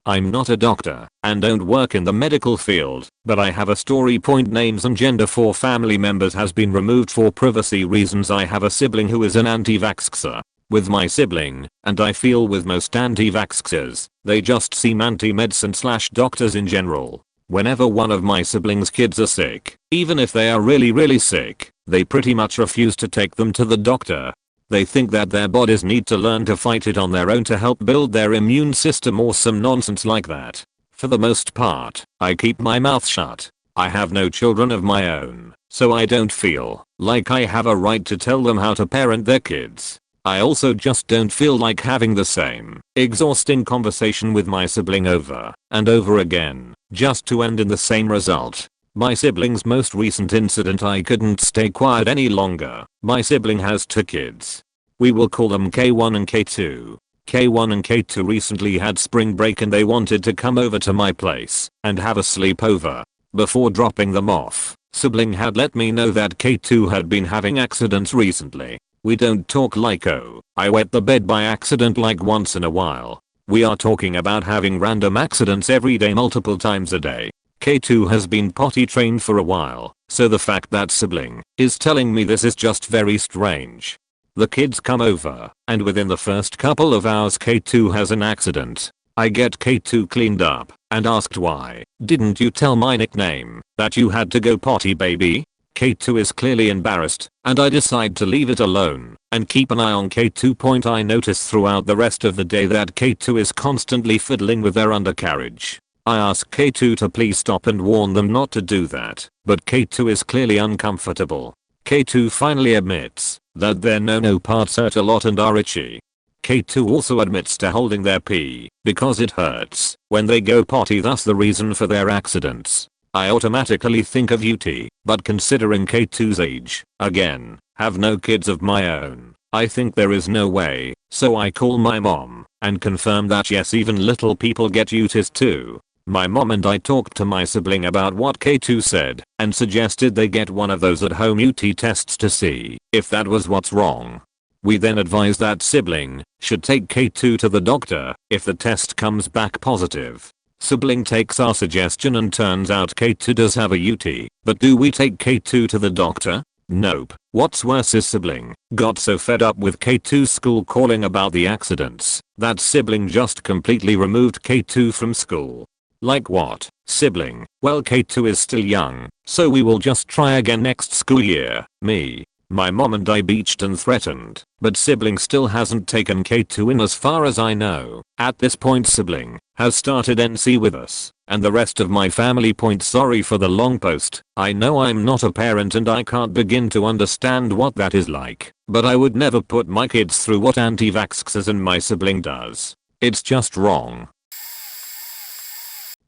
I'm not a doctor and don't work in the medical field, but I have a story. Names and gender for family members has been removed for privacy reasons. I have a sibling who is an anti-vaxxer. With my sibling, and I feel with most anti-vaxxers, they just seem anti-medicine/doctors in general. Whenever one of my siblings' kids are sick, even if they are really sick, they pretty much refuse to take them to the doctor. They think that their bodies need to learn to fight it on their own to help build their immune system, or some nonsense like that. For the most part, I keep my mouth shut. I have no children of my own, so I don't feel like I have a right to tell them how to parent their kids. I also just don't feel like having the same exhausting conversation with my sibling over and over again, just to end in the same result. My sibling's most recent incident, I couldn't stay quiet any longer. My sibling has 2 kids. We will call them K1 and K2. K1 and K2 recently had spring break, and they wanted to come over to my place and have a sleepover. Before dropping them off, sibling had let me know that K2 had been having accidents recently. We don't talk like "oh, I wet the bed by accident" like once in a while. We are talking about having random accidents every day, multiple times a day. K2 has been potty trained for a while, so the fact that sibling is telling me this is just very strange. The kids come over, and within the first couple of hours K2 has an accident. I get K2 cleaned up and asked, "Why didn't you tell my nickname that you had to go potty, baby?" K2 is clearly embarrassed, and I decide to leave it alone and keep an eye on K2. I notice throughout the rest of the day that K2 is constantly fiddling with their undercarriage. I ask K2 to please stop and warn them not to do that, but K2 is clearly uncomfortable. K2 finally admits that their no parts hurt a lot and are itchy. K2 also admits to holding their pee because it hurts when they go potty, thus the reason for their accidents. I automatically think of UT, but considering K2's age, again, have no kids of my own, I think there is no way, so I call my mom and confirm that yes, even little people get UTIs too. My mom and I talked to my sibling about what K2 said and suggested they get one of those at-home UT tests to see if that was what's wrong. We then advised that sibling should take K2 to the doctor if the test comes back positive. Sibling takes our suggestion and turns out K2 does have a UT, but do we take K2 to the doctor? Nope. What's worse is sibling got so fed up with K2's school calling about the accidents that sibling just completely removed K2 from school. Like what? Sibling, well K2 is still young, so we will just try again next school year. Me. My mom and I beached and threatened, but sibling still hasn't taken K2 in as far as I know. At this point sibling has started NC with us, and the rest of my family points sorry for the long post. I know I'm not a parent and I can't begin to understand what that is like, but I would never put my kids through what anti-vaxxers and my sibling does. It's just wrong.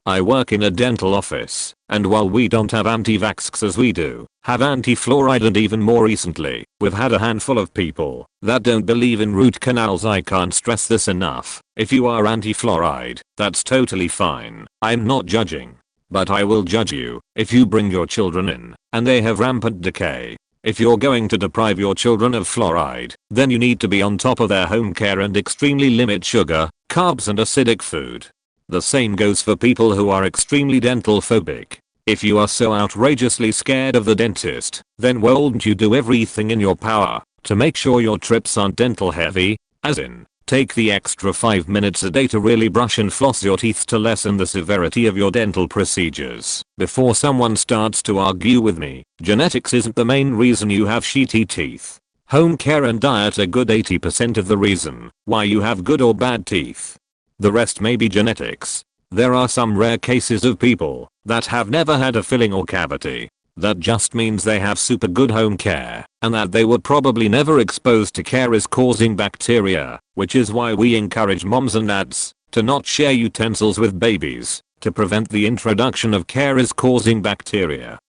I work in a dental office, and while we don't have anti-vaxxers we do have anti-fluoride, and even more recently, we've had a handful of people that don't believe in root canals. I can't stress this enough. If you are anti-fluoride, that's totally fine. I'm not judging. But I will judge you if you bring your children in and they have rampant decay. If you're going to deprive your children of fluoride, then you need to be on top of their home care and extremely limit sugar, carbs and acidic food. The same goes for people who are extremely dental phobic. If you are so outrageously scared of the dentist, then won't you do everything in your power to make sure your trips aren't dental heavy? As in, take the extra 5 minutes a day to really brush and floss your teeth to lessen the severity of your dental procedures. Before someone starts to argue with me, genetics isn't the main reason you have shitty teeth. Home care and diet are good 80% of the reason why you have good or bad teeth. The rest may be genetics. There are some rare cases of people that have never had a filling or cavity. That just means they have super good home care, and that they were probably never exposed to caries causing bacteria, which is why we encourage moms and dads to not share utensils with babies to prevent the introduction of caries causing bacteria.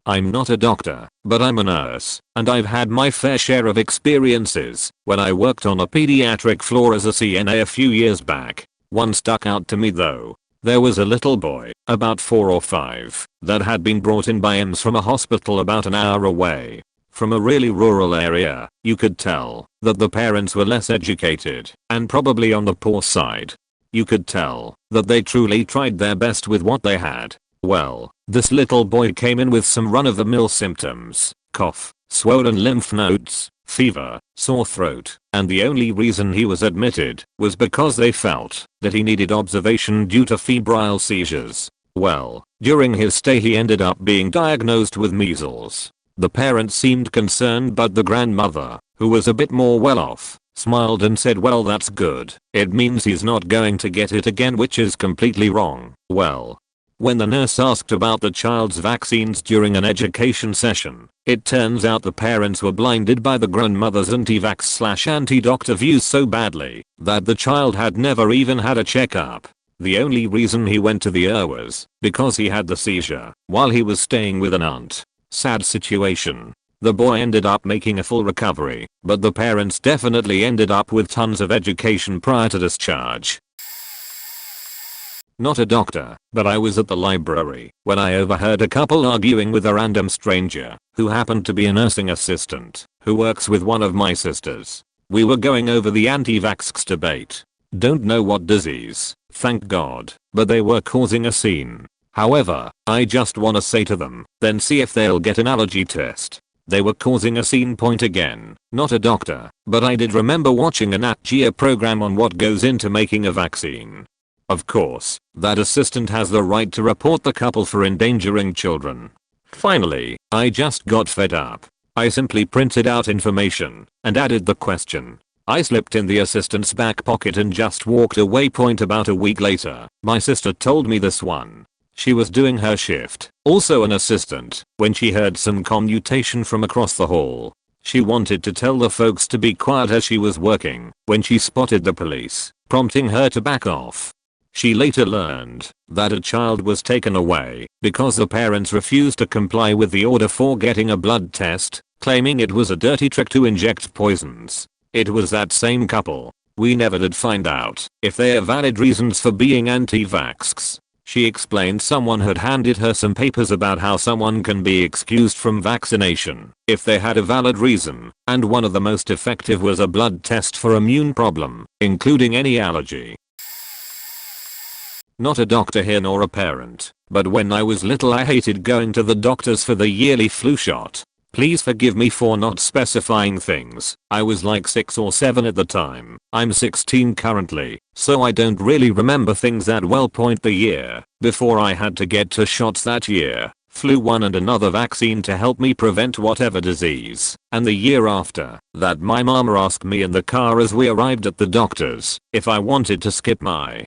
I'm not a doctor, but I'm a nurse, and I've had my fair share of experiences. When I worked on a pediatric floor as a CNA a few years back, one stuck out to me though. There was a little boy, about 4 or 5, that had been brought in by EMS from a hospital about an hour away. From a really rural area, you could tell that the parents were less educated and probably on the poor side. You could tell that they truly tried their best with what they had. Well, this little boy came in with some run-of-the-mill symptoms: cough, swollen lymph nodes, fever, sore throat, and the only reason he was admitted was because they felt that he needed observation due to febrile seizures. Well, during his stay he ended up being diagnosed with measles. The parents seemed concerned, but the grandmother, who was a bit more well off, smiled and said, well, that's good. It means he's not going to get it again, which is completely wrong. Well, when the nurse asked about the child's vaccines during an education session, it turns out the parents were blinded by the grandmother's anti-vax/anti-doctor views so badly that the child had never even had a checkup. The only reason he went to the ER was because he had the seizure while he was staying with an aunt. Sad situation. The boy ended up making a full recovery, but the parents definitely ended up with tons of education prior to discharge. Not a doctor, but I was at the library when I overheard a couple arguing with a random stranger who happened to be a nursing assistant who works with one of my sisters. We were going over the anti-vax debate. Don't know what disease, thank God, but they were causing a scene. However, I just wanna say to them, then see if they'll get an allergy test. They were causing a scene. Point again. Not a doctor, but I did remember watching a Nat Geo program on what goes into making a vaccine. Of course, that assistant has the right to report the couple for endangering children. Finally, I just got fed up. I simply printed out information and added the question. I slipped in the assistant's back pocket and just walked away. About a week later, my sister told me this one. She was doing her shift, also an assistant, when she heard some commutation from across the hall. She wanted to tell the folks to be quiet as she was working when she spotted the police, prompting her to back off. She later learned that a child was taken away because the parents refused to comply with the order for getting a blood test, claiming it was a dirty trick to inject poisons. It was that same couple. We never did find out if they have valid reasons for being anti-vax. She explained someone had handed her some papers about how someone can be excused from vaccination if they had a valid reason, and one of the most effective was a blood test for immune problem, including any allergy. not a doctor here nor a parent, but when I was little I hated going to the doctors for the yearly flu shot. Please forgive me for not specifying things. I was like 6 or 7 at the time. I'm 16 currently, so I don't really remember things that well. Point the year before I had to get 2 shots that year, flu 1 and another vaccine to help me prevent whatever disease. And the year after that my mama asked me in the car as we arrived at the doctor's if I wanted to skip my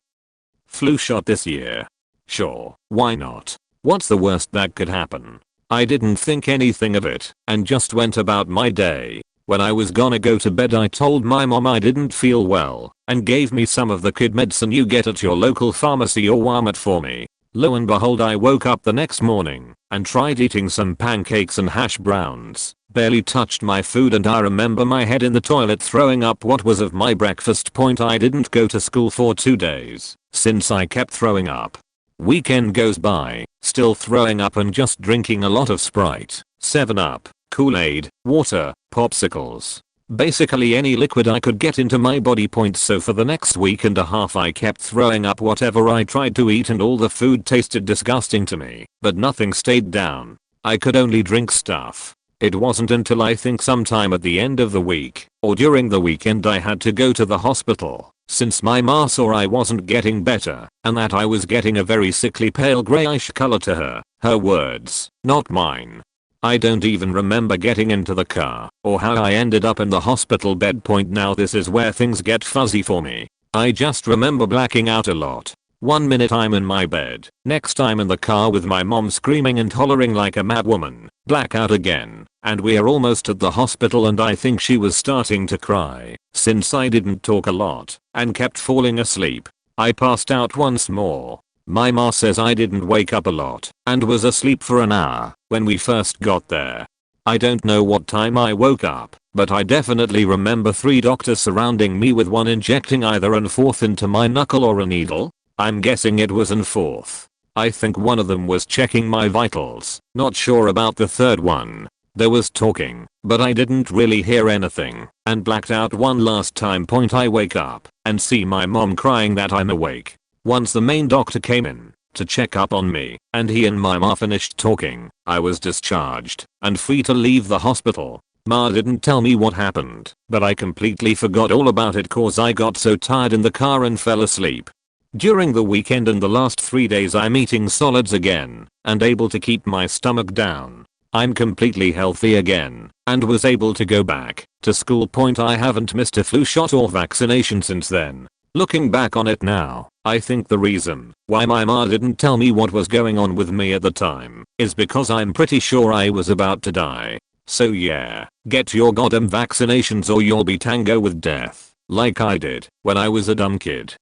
flu shot this year. Sure, why not? What's the worst that could happen? I didn't think anything of it and just went about my day. When I was gonna go to bed I told my mom I didn't feel well and gave me some of the kid medicine you get at your local pharmacy or Walmart for me. Lo and behold, I woke up the next morning and tried eating some pancakes and hash browns, barely touched my food, and I remember my head in the toilet throwing up what was of my breakfast. I didn't go to school for 2 days since I kept throwing up. Weekend goes by, still throwing up and just drinking a lot of Sprite, 7-Up, Kool-Aid, water, popsicles. Basically any liquid I could get into my body. So for the next week and a half I kept throwing up whatever I tried to eat and all the food tasted disgusting to me, but nothing stayed down. I could only drink stuff. It wasn't until I think sometime at the end of the week or during the weekend I had to go to the hospital, since my ma saw I wasn't getting better and that I was getting a very sickly pale grayish color to her words, not mine. I don't even remember getting into the car or how I ended up in the hospital bed. Now this is where things get fuzzy for me. I just remember blacking out a lot. 1 minute I'm in my bed, next I'm in the car with my mom screaming and hollering like a madwoman, blackout again, and we're almost at the hospital and I think she was starting to cry since I didn't talk a lot and kept falling asleep. I passed out once more. My ma says I didn't wake up a lot and was asleep for an hour when we first got there. I don't know what time I woke up, but I definitely remember 3 doctors surrounding me with one injecting either an 4th into my knuckle or a needle. I'm guessing it was an 4th. I think one of them was checking my vitals, not sure about the 3rd one. There was talking, but I didn't really hear anything and blacked out one last time. I wake up and see my mom crying that I'm awake. Once the main doctor came in to check up on me and he and my ma finished talking, I was discharged and free to leave the hospital. Ma didn't tell me what happened, but I completely forgot all about it cause I got so tired in the car and fell asleep. During the weekend and the last 3 days I'm eating solids again and able to keep my stomach down. I'm completely healthy again and was able to go back to school. I haven't missed a flu shot or vaccination since then. Looking back on it now, I think the reason why my ma didn't tell me what was going on with me at the time is because I'm pretty sure I was about to die. So yeah, get your goddamn vaccinations or you'll be tango with death, like I did when I was a dumb kid.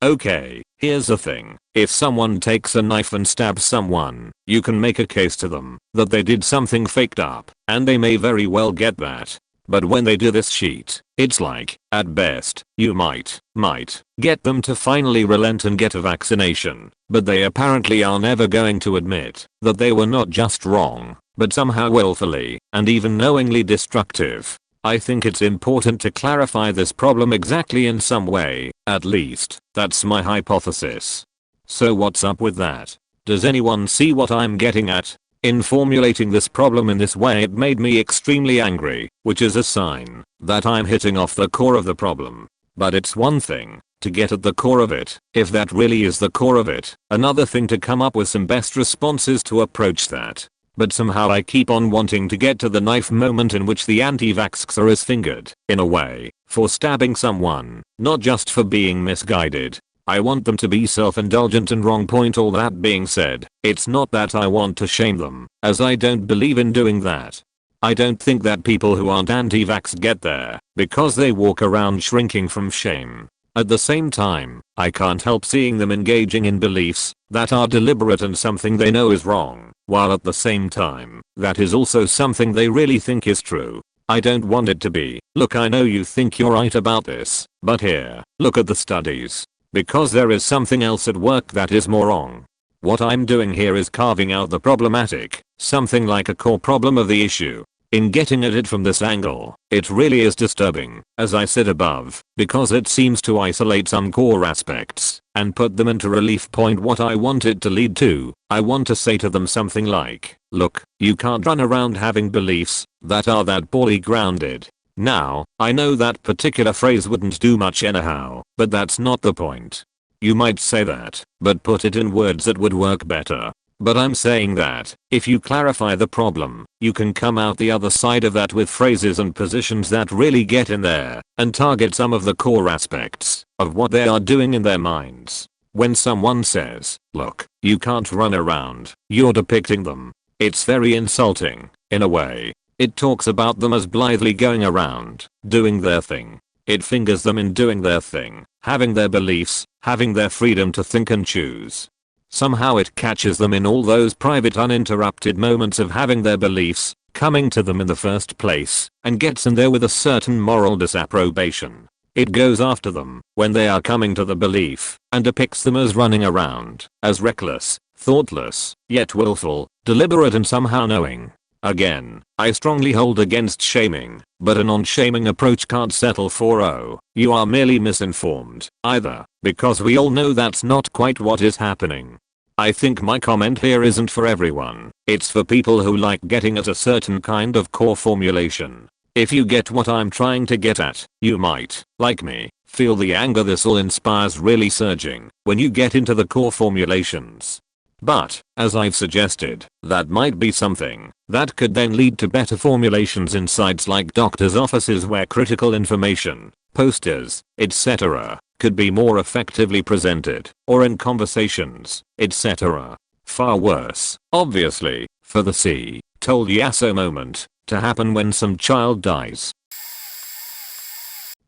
Okay, here's the thing. If someone takes a knife and stabs someone, you can make a case to them that they did something faked up, and they may very well get that. But when they do this shit, it's like, at best, you might get them to finally relent and get a vaccination, but they apparently are never going to admit that they were not just wrong, but somehow willfully and even knowingly destructive. I think it's important to clarify this problem exactly in some way, at least, that's my hypothesis. So what's up with that? Does anyone see what I'm getting at? In formulating this problem in this way it made me extremely angry, which is a sign that I'm hitting off the core of the problem. But it's one thing to get at the core of it, if that really is the core of it, another thing to come up with some best responses to approach that. But somehow I keep on wanting to get to the knife moment in which the anti-vaxxer is fingered, in a way, for stabbing someone, not just for being misguided. I want them to be self-indulgent and wrong. All that being said, it's not that I want to shame them, as I don't believe in doing that. I don't think that people who aren't anti-vax get there because they walk around shrinking from shame. At the same time, I can't help seeing them engaging in beliefs that are deliberate and something they know is wrong, while at the same time, that is also something they really think is true. I don't want it to be, look, I know you think you're right about this, but here, look at the studies. Because there is something else at work that is more wrong. What I'm doing here is carving out the problematic, something like a core problem of the issue. In getting at it from this angle, it really is disturbing, as I said above, because it seems to isolate some core aspects and put them into relief. What I want it to lead to, I want to say to them something like, look, you can't run around having beliefs that are that poorly grounded. Now, I know that particular phrase wouldn't do much anyhow, but that's not the point. You might say that, but put it in words that would work better. But I'm saying that, if you clarify the problem, you can come out the other side of that with phrases and positions that really get in there and target some of the core aspects of what they are doing in their minds. When someone says, look, you can't run around, you're depicting them. It's very insulting, in a way. It talks about them as blithely going around, doing their thing. It fingers them in doing their thing, having their beliefs, having their freedom to think and choose. Somehow it catches them in all those private uninterrupted moments of having their beliefs coming to them in the first place and gets in there with a certain moral disapprobation. It goes after them when they are coming to the belief and depicts them as running around, as reckless, thoughtless, yet willful, deliberate and somehow knowing. Again, I strongly hold against shaming, but a non-shaming approach can't settle for "oh, you are merely misinformed" either, because we all know that's not quite what is happening. I think my comment here isn't for everyone, it's for people who like getting at a certain kind of core formulation. If you get what I'm trying to get at, you might, like me, feel the anger this all inspires really surging when you get into the core formulations. But, as I've suggested, that might be something that could then lead to better formulations in sites like doctors' offices where critical information, posters, etc., could be more effectively presented, or in conversations, etc. Far worse, obviously, for the "see, told yasso" moment to happen when some child dies.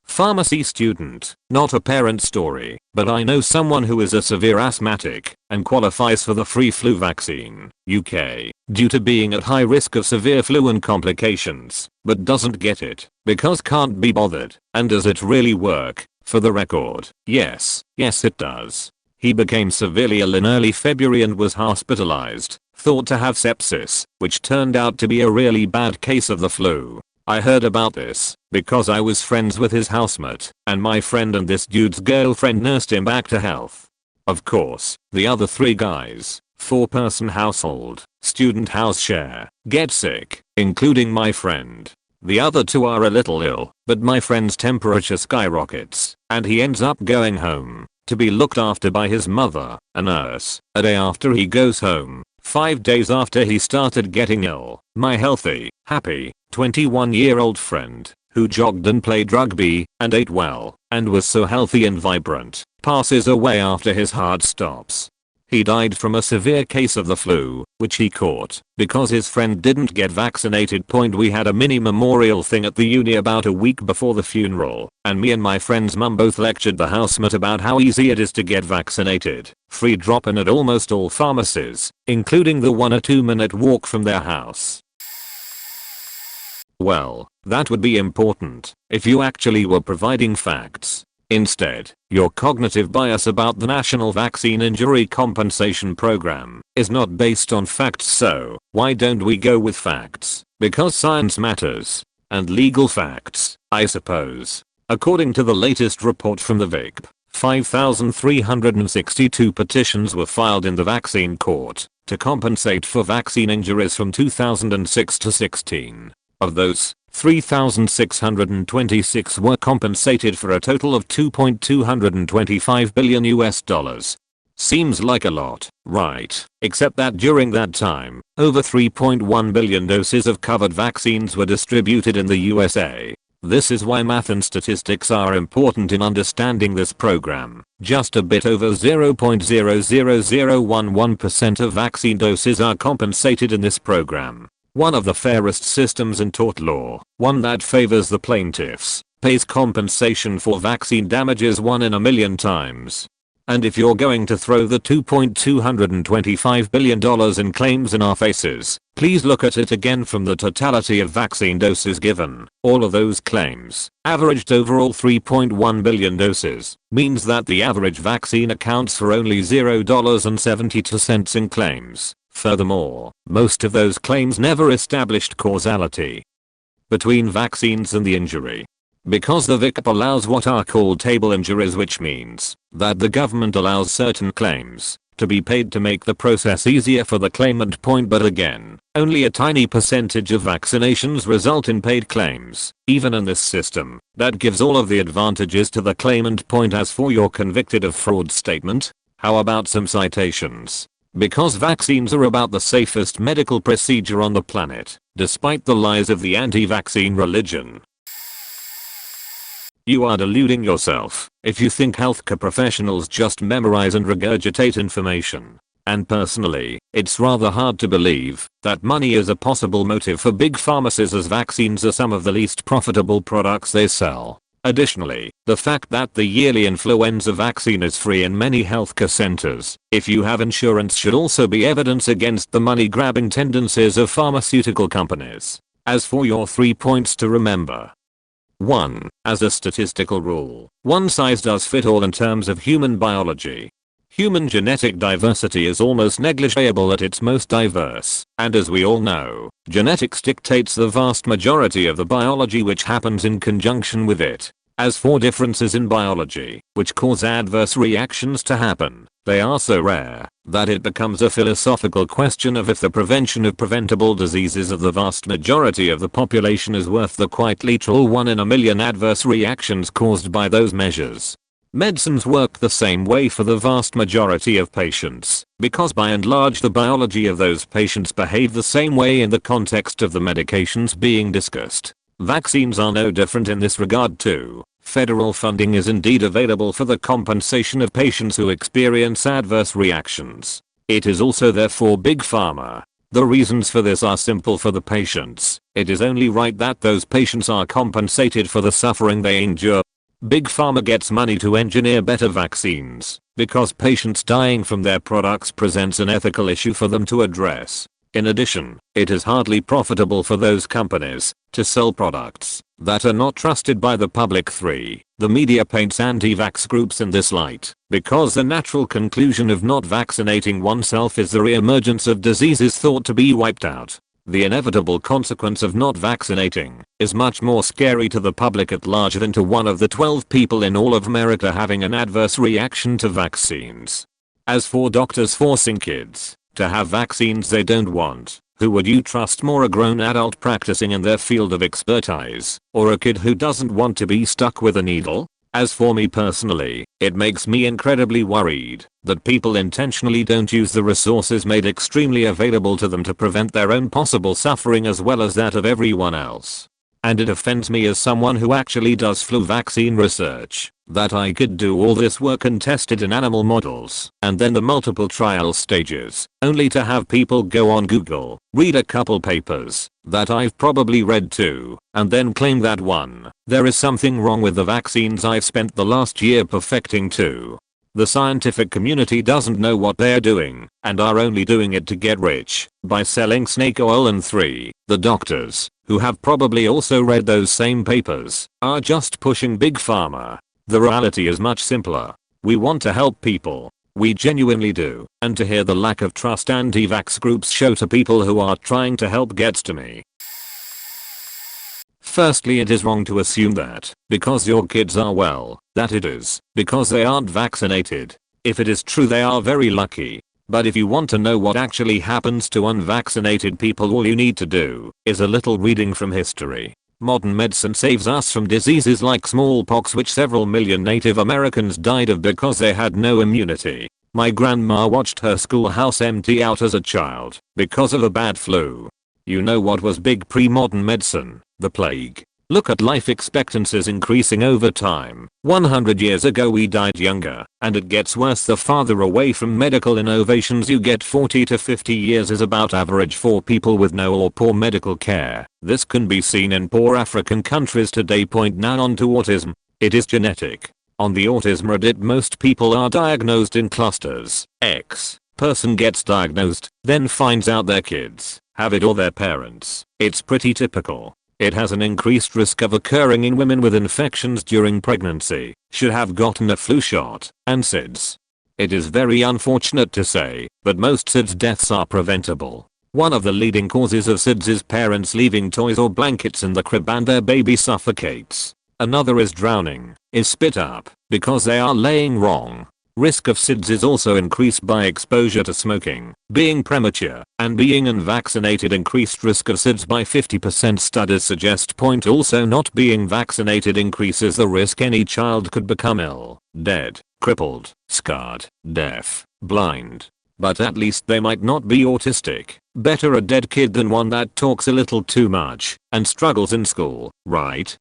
Pharmacy student, not a parent story, but I know someone who is a severe asthmatic and qualifies for the free flu vaccine, UK, due to being at high risk of severe flu and complications, but doesn't get it because can't be bothered. And does it really work? For the record, yes it does. He became severely ill in early February and was hospitalized, thought to have sepsis, which turned out to be a really bad case of the flu. I heard about this because I was friends with his housemate, and my friend and this dude's girlfriend nursed him back to health. Of course, the other 3 guys, 4-person household, student house share, get sick, including my friend. The other 2 are a little ill, but my friend's temperature skyrockets, and he ends up going home to be looked after by his mother, a nurse. A day after he goes home, 5 days after he started getting ill, my healthy, happy, 21-year-old friend, who jogged and played rugby and ate well and was so healthy and vibrant, passes away after his heart stops. He died from a severe case of the flu, which he caught because his friend didn't get vaccinated. We had a mini memorial thing at the uni about a week before the funeral, and me and my friend's mum both lectured the housemate about how easy it is to get vaccinated, free drop-in at almost all pharmacies, including the 1 or 2 minute walk from their house. Well, that would be important if you actually were providing facts. Instead, your cognitive bias about the National Vaccine Injury Compensation Program is not based on facts, so why don't we go with facts? Because science matters. And legal facts, I suppose. According to the latest report from the VICP, 5,362 petitions were filed in the vaccine court to compensate for vaccine injuries from 2006 to 16. Of those, 3,626 were compensated for a total of $2.225 billion US. Seems like a lot, right? Except that during that time, over 3.1 billion doses of covered vaccines were distributed in the USA. This is why math and statistics are important in understanding this program. Just a bit over 0.00011% of vaccine doses are compensated in this program. One of the fairest systems in tort law, one that favors the plaintiffs, pays compensation for vaccine damages 1 in a million times. And if you're going to throw the $2.225 billion in claims in our faces, please look at it again from the totality of vaccine doses given. All of those claims, averaged overall 3.1 billion doses, means that the average vaccine accounts for only $0.72 in claims. Furthermore, most of those claims never established causality. between vaccines and the injury. Because the VICP allows what are called table injuries, which means that the government allows certain claims to be paid to make the process easier for the claimant. But again, only a tiny percentage of vaccinations result in paid claims. Even in this system, that gives all of the advantages to the claimant. As for your convicted of fraud statement, how about some citations? Because vaccines are about the safest medical procedure on the planet, despite the lies of the anti-vaccine religion. You are deluding yourself if you think healthcare professionals just memorize and regurgitate information. And personally, it's rather hard to believe that money is a possible motive for big pharmacies, as vaccines are some of the least profitable products they sell. Additionally, the fact that the yearly influenza vaccine is free in many healthcare centers, if you have insurance, should also be evidence against the money-grabbing tendencies of pharmaceutical companies. As for your 3 points to remember. 1. As a statistical rule, one size does fit all in terms of human biology. Human genetic diversity is almost negligible at its most diverse, and as we all know, genetics dictates the vast majority of the biology which happens in conjunction with it. As for differences in biology, which cause adverse reactions to happen, they are so rare that it becomes a philosophical question of if the prevention of preventable diseases of the vast majority of the population is worth the quite literal 1 in a million adverse reactions caused by those measures. Medicines work the same way for the vast majority of patients, because by and large the biology of those patients behave the same way in the context of the medications being discussed. Vaccines are no different in this regard too. Federal funding is indeed available for the compensation of patients who experience adverse reactions. It is also there for Big Pharma. The reasons for this are simple for the patients. It is only right that those patients are compensated for the suffering they endure. Big Pharma gets money to engineer better vaccines, because patients dying from their products presents an ethical issue for them to address. In addition, it is hardly profitable for those companies to sell products that are not trusted by the public. 3. The media paints anti-vax groups in this light because the natural conclusion of not vaccinating oneself is the re-emergence of diseases thought to be wiped out. The inevitable consequence of not vaccinating is much more scary to the public at large than to one of the 12 people in all of America having an adverse reaction to vaccines. As for doctors forcing kids to have vaccines they don't want, who would you trust more, a grown adult practicing in their field of expertise, or a kid who doesn't want to be stuck with a needle? As for me personally, it makes me incredibly worried that people intentionally don't use the resources made extremely available to them to prevent their own possible suffering as well as that of everyone else. And it offends me as someone who actually does flu vaccine research that I could do all this work and test it in animal models and then the multiple trial stages, only to have people go on Google, read a couple papers that I've probably read too, and then claim that 1. There is something wrong with the vaccines I've spent the last year perfecting. 2. The scientific community doesn't know what they're doing and are only doing it to get rich by selling snake oil. And 3. The doctors, who have probably also read those same papers, are just pushing Big Pharma. The reality is much simpler. We want to help people. We genuinely do. And to hear the lack of trust anti-vax groups show to people who are trying to help gets to me. Firstly, it is wrong to assume that because your kids are well, that it is because they aren't vaccinated. If it is true, they are very lucky. But if you want to know what actually happens to unvaccinated people, all you need to do is a little reading from history. Modern medicine saves us from diseases like smallpox, which several million Native Americans died of because they had no immunity. My grandma watched her schoolhouse empty out as a child because of a bad flu. You know what was big pre-modern medicine? The plague. Look at life expectancies increasing over time. 100 years ago we died younger, and it gets worse the farther away from medical innovations you get. 40 to 50 years is about average for people with no or poor medical care. This can be seen in poor African countries today. Now on to autism. It is genetic. On the autism Reddit, most people are diagnosed in clusters. X person gets diagnosed, then finds out their kids have it or their parents. It's pretty typical. It has an increased risk of occurring in women with infections during pregnancy, should have gotten a flu shot, and SIDS. It is very unfortunate to say, but most SIDS deaths are preventable. One of the leading causes of SIDS is parents leaving toys or blankets in the crib and their baby suffocates. Another is drowning, is spit up, because they are laying wrong. Risk of SIDS is also increased by exposure to smoking, being premature, and being unvaccinated. Increased risk of SIDS by 50%. Studies suggest. Also, not being vaccinated increases the risk any child could become ill, dead, crippled, scarred, deaf, blind. But at least they might not be autistic. Better a dead kid than one that talks a little too much and struggles in school, right?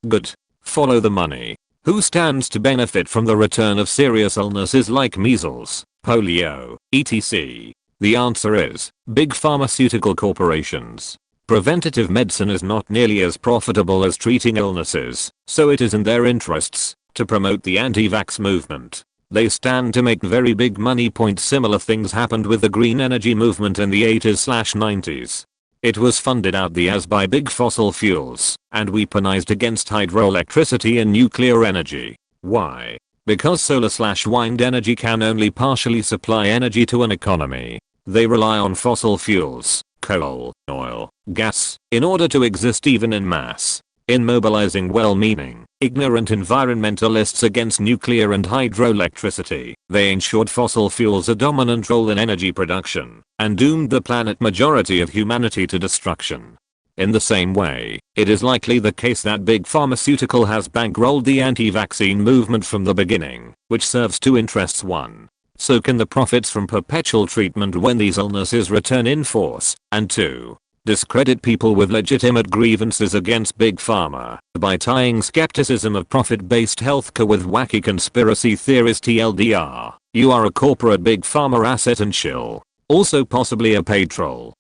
Good. Follow the money. Who stands to benefit from the return of serious illnesses like measles, polio, etc.? The answer is big pharmaceutical corporations. Preventative medicine is not nearly as profitable as treating illnesses, so it is in their interests to promote the anti-vax movement. They stand to make very big money. Similar things happened with the green energy movement in the 80s/90s. It was funded out the ass by big fossil fuels and weaponized against hydroelectricity and nuclear energy. Why? Because solar/wind energy can only partially supply energy to an economy. They rely on fossil fuels, coal, oil, gas, in order to exist even in mass. In mobilizing well-meaning, ignorant environmentalists against nuclear and hydroelectricity, they ensured fossil fuels a dominant role in energy production and doomed the planet majority of humanity to destruction. In the same way, it is likely the case that big pharmaceutical has bankrolled the anti-vaccine movement from the beginning, which serves two interests. 1. So can the profits from perpetual treatment when these illnesses return in force, and 2. Discredit people with legitimate grievances against big pharma by tying skepticism of profit-based healthcare with wacky conspiracy theories. TLDR, you are a corporate big pharma asset and shill. Also possibly a paid troll.